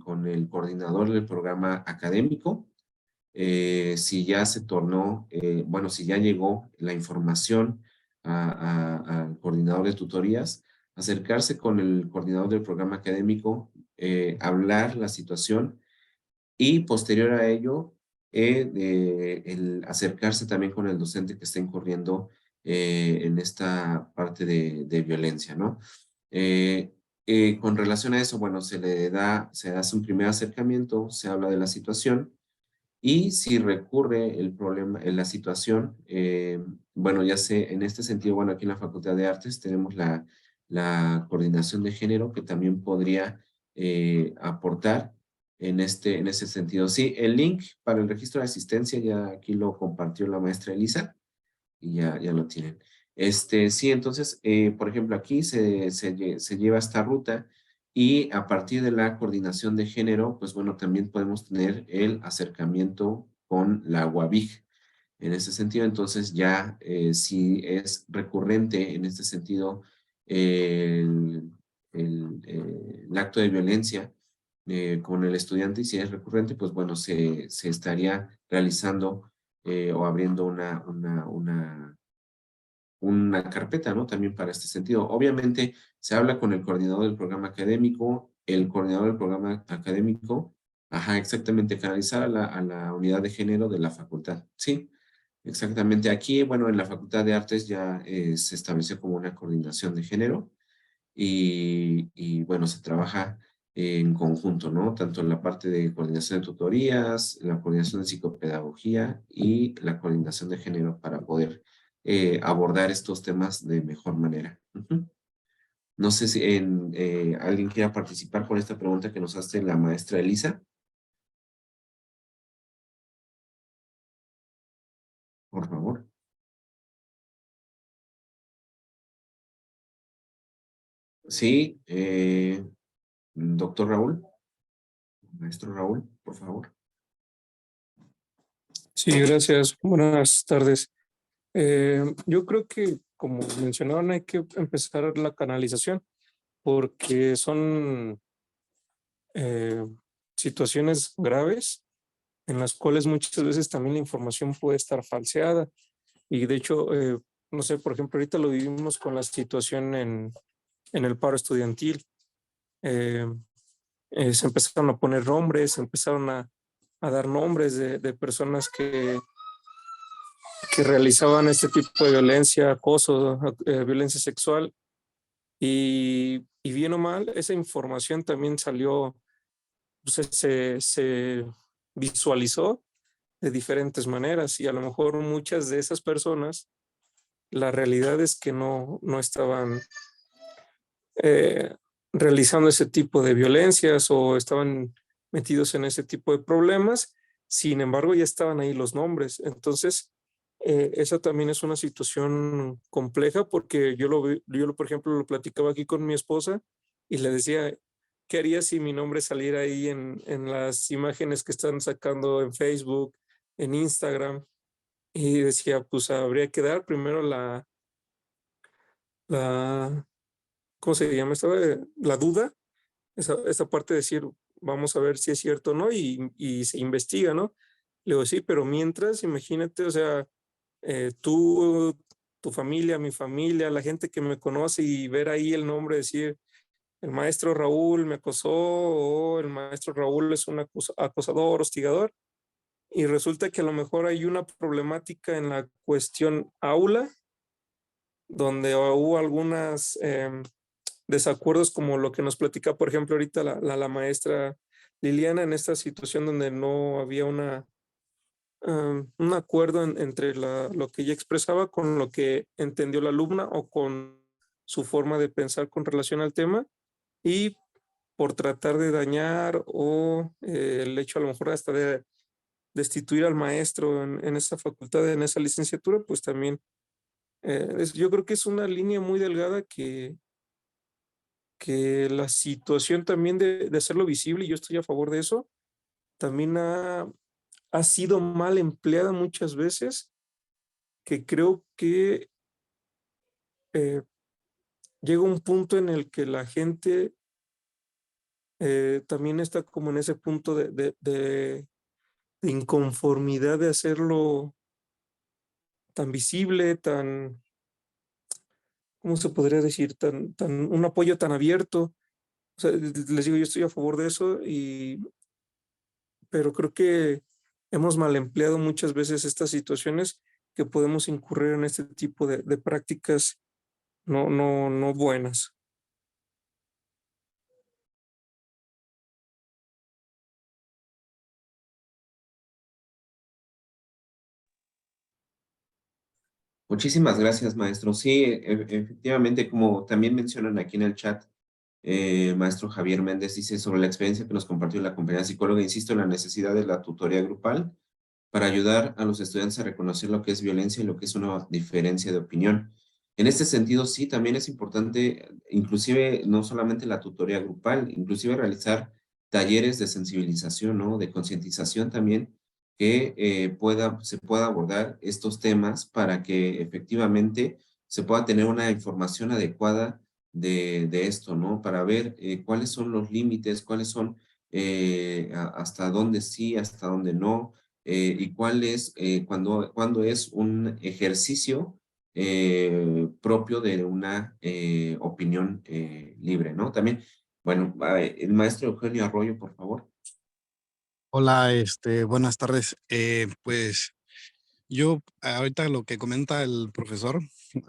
B: coordinador del programa académico. Si ya se tornó, bueno, si ya llegó la información al coordinador de tutorías, acercarse con el coordinador del programa académico, hablar la situación y posterior a ello, el acercarse también con el docente que está incurriendo en esta parte de violencia, ¿no? Con relación a eso, bueno, se hace un primer acercamiento, se habla de la situación y si recurre el problema, en la situación, bueno, ya sé, en este sentido, bueno, aquí en la Facultad de Artes tenemos la coordinación de género que también podría aportar en ese sentido. Sí, el link para el registro de asistencia ya aquí lo compartió la maestra Elisa y ya lo tienen. Sí, entonces, por ejemplo, aquí se lleva esta ruta y a partir de la coordinación de género, pues bueno, también podemos tener el acercamiento con la UABIG. En ese sentido, entonces ya si es recurrente en este sentido el acto de violencia con el estudiante y si es recurrente, pues bueno, se estaría realizando o abriendo una carpeta, ¿no? También para este sentido. Obviamente se habla con el coordinador del programa académico, el coordinador del programa académico, ajá, exactamente, canalizar a la unidad de género de la facultad, ¿sí? Exactamente. Aquí, bueno, en la Facultad de Artes ya se estableció como una coordinación de género y bueno, se trabaja en conjunto, ¿no? Tanto en la parte de coordinación de tutorías, la coordinación de psicopedagogía y la coordinación de género para poder abordar estos temas de mejor manera. Ujú. No sé si alguien quiera participar con esta pregunta que nos hace la maestra Elisa. Por favor. Sí, doctor Raúl, maestro Raúl, por favor.
J: Sí, gracias. Buenas tardes. Yo creo que, como mencionaban, hay que empezar la canalización porque son situaciones graves en las cuales muchas veces también la información puede estar falseada. Y de hecho, no sé, por ejemplo, ahorita lo vivimos con la situación en el paro estudiantil. Se empezaron a poner nombres, se empezaron a dar nombres de personas que realizaban este tipo de violencia, acoso, violencia sexual. Y bien o mal, esa información también salió, pues, se visualizó de diferentes maneras y a lo mejor muchas de esas personas, la realidad es que no estaban realizando ese tipo de violencias o estaban metidos en ese tipo de problemas, sin embargo ya estaban ahí los nombres. Entonces, esa también es una situación compleja porque por ejemplo, lo platicaba aquí con mi esposa y le decía, ¿qué haría si mi nombre saliera ahí en las imágenes que están sacando en Facebook, en Instagram? Y decía, pues habría que dar primero la ¿cómo se llama? La duda, esa parte de decir, vamos a ver si es cierto o no, y se investiga, ¿no? Le digo, sí, pero mientras, imagínate, o sea, tú tu familia, mi familia, la gente que me conoce y ver ahí el nombre, decir, el maestro Raúl me acosó o el maestro Raúl es un acosador, hostigador, y resulta que a lo mejor hay una problemática en la cuestión aula, donde hubo algunas desacuerdos como lo que nos platica, por ejemplo, ahorita la maestra Liliana en esta situación donde no había un acuerdo entre lo que ella expresaba con lo que entendió la alumna o con su forma de pensar con relación al tema y por tratar de dañar o el hecho a lo mejor hasta de destituir al maestro en esa facultad, en esa licenciatura, pues también yo creo que es una línea muy delgada que la situación también de hacerlo visible, y yo estoy a favor de eso, también ha sido mal empleada muchas veces, que creo que llega un punto en el que la gente también está como en ese punto de inconformidad de hacerlo tan visible, tan, ¿cómo se podría decir? Un apoyo tan abierto. O sea, les digo, yo estoy a favor de eso, pero creo que hemos mal empleado muchas veces estas situaciones que podemos incurrir en este tipo de prácticas no buenas.
B: Muchísimas gracias, maestro. Sí, efectivamente, como también mencionan aquí en el chat, maestro Javier Méndez dice sobre la experiencia que nos compartió la compañera psicóloga, insisto en la necesidad de la tutoría grupal para ayudar a los estudiantes a reconocer lo que es violencia y lo que es una diferencia de opinión. En este sentido, sí, también es importante, inclusive no solamente la tutoría grupal, inclusive realizar talleres de sensibilización, ¿no? De concientización también, que se pueda abordar estos temas para que efectivamente se pueda tener una información adecuada de esto, ¿no? Para ver cuáles son los límites, cuáles son hasta dónde sí, hasta dónde no, y cuál es, cuando es un ejercicio propio de una opinión libre, ¿no? También, bueno, el maestro Eugenio Arroyo, por favor.
K: Hola, buenas tardes. Pues yo ahorita lo que comenta el profesor,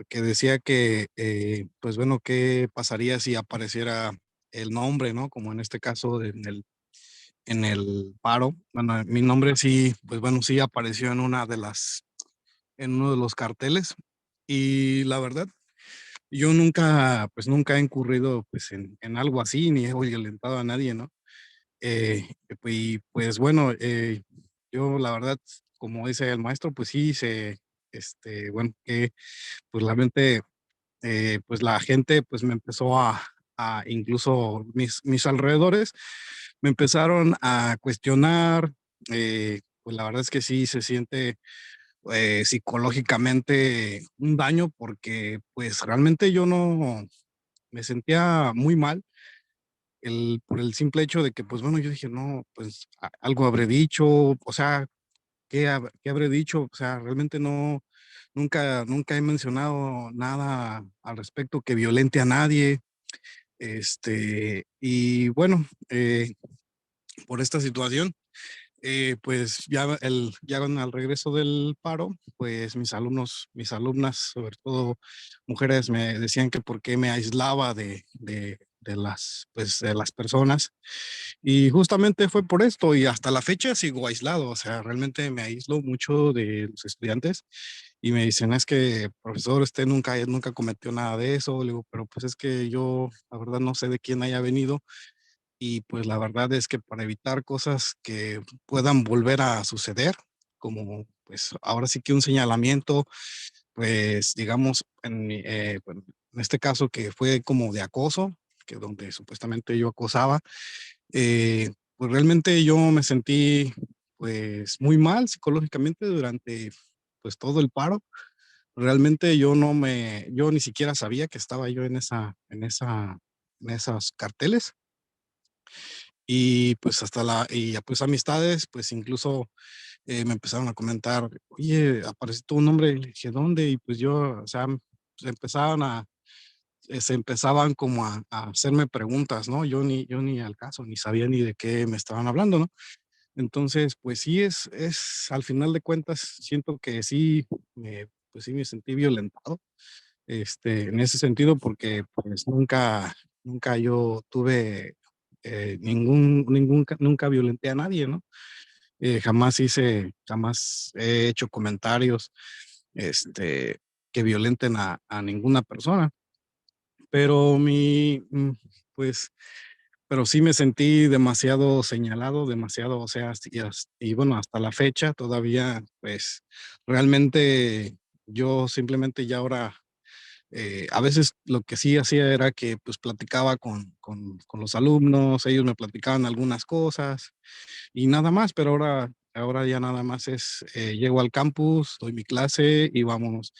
K: que decía que, pues bueno, ¿qué pasaría si apareciera el nombre, ¿no? Como en este caso en el paro. Bueno, mi nombre sí, pues bueno, sí apareció en uno de los carteles. Y la verdad, yo nunca, pues nunca he incurrido pues en algo así, ni he violentado a nadie, ¿no? Y pues bueno, yo la verdad, como dice el maestro, pues sí, bueno, que pues realmente, pues la gente pues me empezó incluso mis alrededores, me empezaron a cuestionar, pues la verdad es que sí se siente psicológicamente un daño porque pues realmente yo no me sentía muy mal por el simple hecho de que, pues bueno, yo dije, no, pues algo habré dicho, o sea, ¿qué habré dicho? O sea, realmente no, nunca he mencionado nada al respecto que violente a nadie. Y bueno, por esta situación, pues ya al regreso del paro, pues mis alumnas, sobre todo mujeres, me decían que por qué me aislaba de las personas. Y justamente fue por esto, y hasta la fecha sigo aislado, o sea, realmente me aíslo mucho de los estudiantes y me dicen, es que, profesor, usted nunca cometió nada de eso. Le digo, pero pues es que yo, la verdad, no sé de quién haya venido y pues la verdad es que para evitar cosas que puedan volver a suceder, como pues ahora sí que un señalamiento, pues digamos, bueno, en este caso que fue como de acoso, que donde supuestamente yo acosaba, pues realmente yo me sentí pues muy mal psicológicamente durante pues todo el paro. Realmente yo ni siquiera sabía que estaba yo en esos carteles. Y pues y pues amistades, pues incluso me empezaron a comentar, oye, apareció tu nombre, le dije, ¿dónde? Y pues yo, o sea, se empezaban como a hacerme preguntas, ¿no? Yo ni al caso, ni sabía ni de qué me estaban hablando, ¿no? Entonces, pues sí al final de cuentas, siento que sí, pues sí me sentí violentado, en ese sentido, porque pues nunca yo tuve nunca violenté a nadie, ¿no? Jamás he hecho comentarios, este, que violenten a ninguna persona, pero pues, pero sí me sentí demasiado señalado, demasiado, o sea, y bueno, hasta la fecha todavía, pues, realmente yo simplemente ya ahora, a veces lo que sí hacía era que, pues, platicaba con los alumnos, ellos me platicaban algunas cosas y nada más, pero ahora ya nada más llego al campus, doy mi clase y vámonos.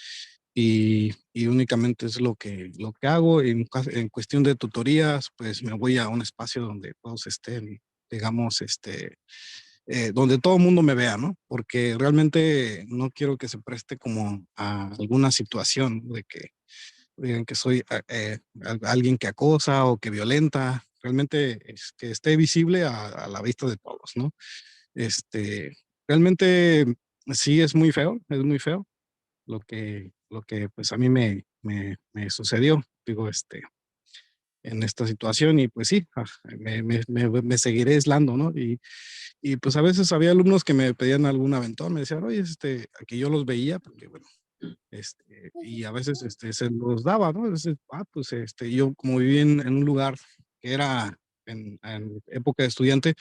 K: Y únicamente es lo que hago. En cuestión de tutorías, pues me voy a un espacio donde todos estén, digamos, donde todo el mundo me vea, ¿no? Porque realmente no quiero que se preste como a alguna situación de que digan que soy alguien que acosa o que violenta. Realmente es que esté visible a la vista de todos, ¿no? Este, realmente sí es muy feo lo que pues a mí me sucedió, digo, en esta situación y pues sí, me seguiré aislando, ¿no? Y pues a veces había alumnos que me pedían algún aventón, me decían, oye, aquí yo los veía, porque bueno, y a veces se los daba, ¿no? Entonces, pues yo como viví en un lugar que era en época de estudiante,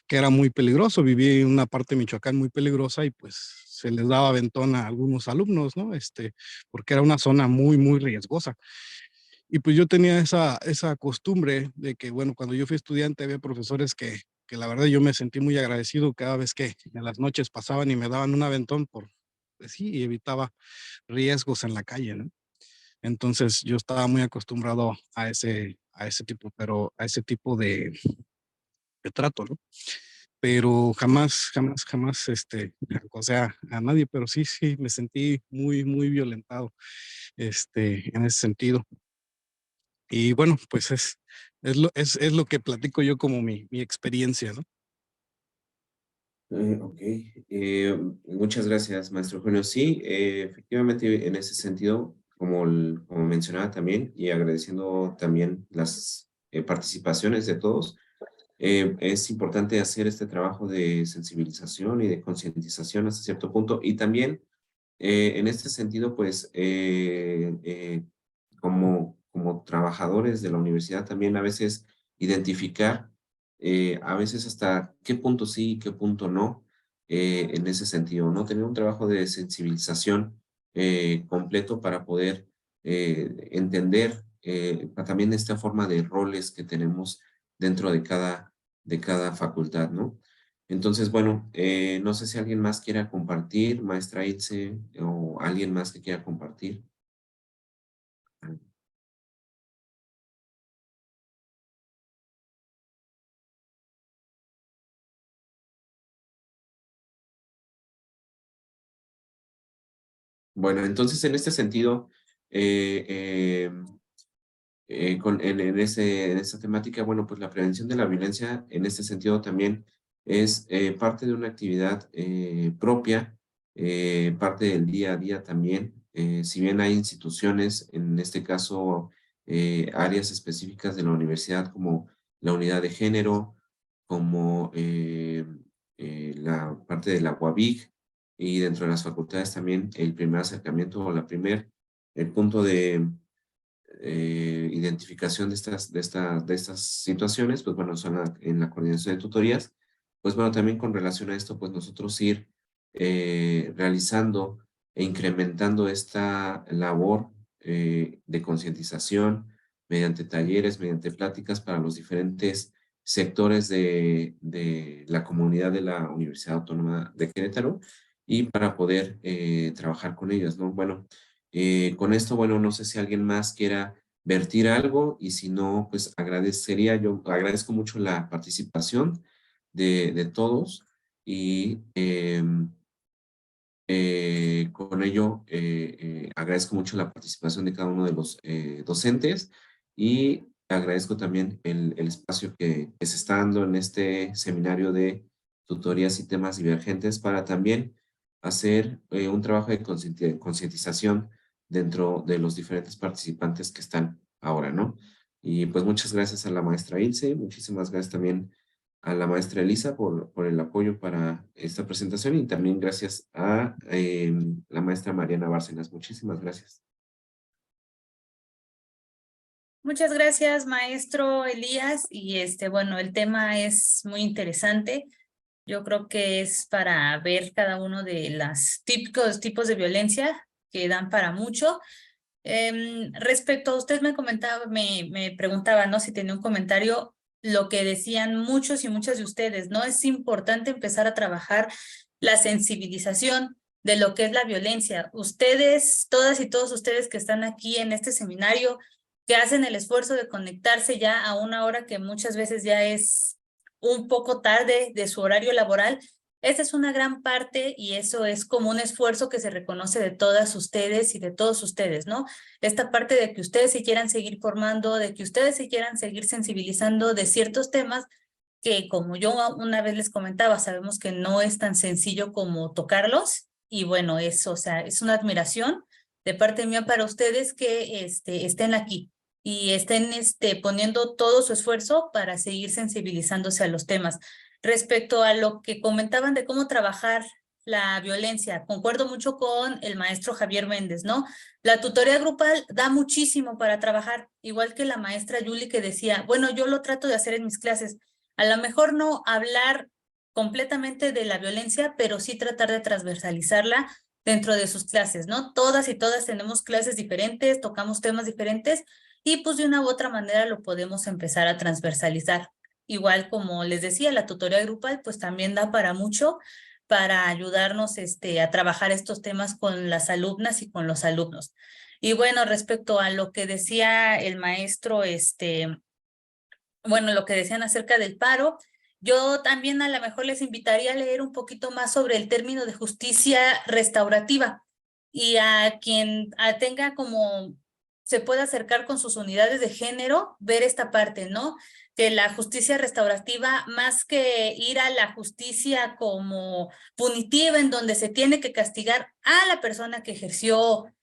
K: que era muy peligroso, viví en una parte de Michoacán muy peligrosa y pues se les daba aventón a algunos alumnos, ¿no? Porque era una zona muy riesgosa. Y pues yo tenía esa costumbre de que, bueno, cuando yo fui estudiante había profesores que la verdad yo me sentí muy agradecido cada vez que en las noches pasaban y me daban un aventón pues sí, y evitaba riesgos en la calle, ¿no? Entonces yo estaba muy acostumbrado a ese tipo de trato, ¿no? Pero jamás, o sea, a nadie, pero sí, me sentí muy violentado, en ese sentido. Y bueno, pues es lo que platico yo como mi experiencia, ¿no?
B: Ok, muchas gracias, maestro Julio. Sí, efectivamente, en ese sentido, como mencionaba también, y agradeciendo también las participaciones de todos, es importante hacer este trabajo de sensibilización y de concientización hasta cierto punto, y también en este sentido, pues, como trabajadores de la universidad, también a veces identificar, a veces hasta qué punto sí y qué punto no, en ese sentido, ¿no? Tener un trabajo de sensibilización completo para poder entender también esta forma de roles que tenemos dentro de cada facultad, ¿no? Entonces, bueno, no sé si alguien más quiera compartir, maestra Ilse, o alguien más que quiera compartir. Bueno, entonces en este sentido, en esta temática, bueno, pues la prevención de la violencia en este sentido también es parte de una actividad propia, parte del día a día también. Si bien hay instituciones, en este caso, áreas específicas de la universidad como la unidad de género, como la parte de la UABIC y dentro de las facultades también el primer acercamiento o el punto de identificación de estas situaciones, pues bueno, son en la coordinación de tutorías, pues bueno, también con relación a esto, pues nosotros ir realizando e incrementando esta labor de concientización mediante talleres, mediante pláticas para los diferentes sectores de la comunidad de la Universidad Autónoma de Querétaro y para poder trabajar con ellas, ¿no? Bueno, con esto, bueno, no sé si alguien más quiera vertir algo, y si no, pues yo agradezco mucho la participación de todos, y con ello agradezco mucho la participación de cada uno de los docentes, y agradezco también el espacio que se está dando en este seminario de tutorías y temas divergentes para también hacer un trabajo de concientización dentro de los diferentes participantes que están ahora, ¿no? Y pues muchas gracias a la maestra Ilse, muchísimas gracias también a la maestra Elisa por el apoyo para esta presentación, y también gracias a la maestra Mariana Bárcenas. Muchísimas gracias.
A: Muchas gracias, maestro Elías. Y bueno, el tema es muy interesante. Yo creo que es para ver cada uno de los típicos tipos de violencia que dan para mucho. Respecto a usted me comentaba, me preguntaba, ¿no? Si tenía un comentario, lo que decían muchos y muchas de ustedes, ¿no? Es importante empezar a trabajar la sensibilización de lo que es la violencia. Ustedes, todas y todos ustedes que están aquí en este seminario, que hacen el esfuerzo de conectarse ya a una hora que muchas veces ya es un poco tarde de su horario laboral, esa es una gran parte, y eso es como un esfuerzo que se reconoce de todas ustedes y de todos ustedes, ¿no? Esta parte de que ustedes se quieran seguir formando, de que ustedes se quieran seguir sensibilizando de ciertos temas que, como yo una vez les comentaba, sabemos que no es tan sencillo como tocarlos. Y bueno, eso, o sea, es una admiración de parte mía para ustedes que estén aquí y estén poniendo todo su esfuerzo para seguir sensibilizándose a los temas. Respecto a lo que comentaban de cómo trabajar la violencia, concuerdo mucho con el maestro Javier Méndez, ¿no? La tutoría grupal da muchísimo para trabajar, igual que la maestra Yuli, que decía, bueno, yo lo trato de hacer en mis clases, a lo mejor no hablar completamente de la violencia, pero sí tratar de transversalizarla dentro de sus clases, ¿no? Todas y todas tenemos clases diferentes, tocamos temas diferentes, y pues de una u otra manera lo podemos empezar a transversalizar. Igual como les decía, la tutoría grupal pues también da para mucho, para ayudarnos a trabajar estos temas con las alumnas y con los alumnos. Y bueno, respecto a lo que decía el maestro, bueno, lo que decían acerca del paro, yo también a lo mejor les invitaría a leer un poquito más sobre el término de justicia restaurativa, y a quien tenga como se pueda acercar con sus unidades de género, ver esta parte, ¿no? Que la justicia restaurativa, más que ir a la justicia como punitiva, en donde se tiene que castigar a la persona que ejerció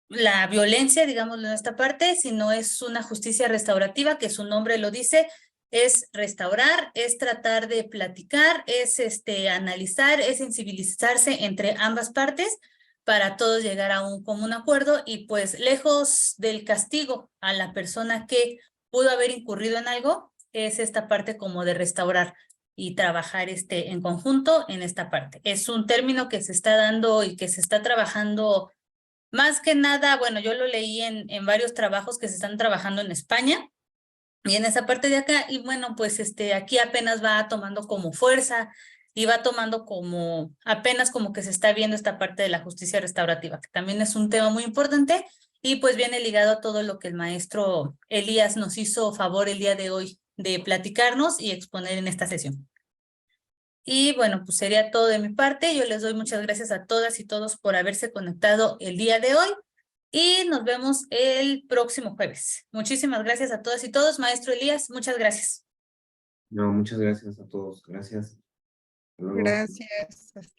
A: la violencia, digámoslo en esta parte, sino es una justicia restaurativa, que su nombre lo dice, es restaurar, es tratar de platicar, es analizar, es sensibilizarse entre ambas partes para todos llegar a un común acuerdo, y pues lejos del castigo a la persona que pudo haber incurrido en algo, es esta parte como de restaurar y trabajar en conjunto en esta parte. Es un término que se está dando y que se está trabajando más que nada. Bueno, yo lo leí en varios trabajos que se están trabajando en España y en esa parte de acá, y bueno, pues aquí apenas va tomando como fuerza y va tomando como, apenas como que se está viendo esta parte de la justicia restaurativa, que también es un tema muy importante, y pues viene ligado a todo lo que el maestro Elías nos hizo favor el día de hoy de platicarnos y exponer en esta sesión. Y bueno, pues sería todo de mi parte. Yo les doy muchas gracias a todas y todos por haberse conectado el día de hoy, y nos vemos el próximo jueves. Muchísimas gracias a todas y todos. Maestro Elías, muchas gracias.
B: No, muchas gracias a todos. Gracias. Hasta luego.
H: Gracias. Hasta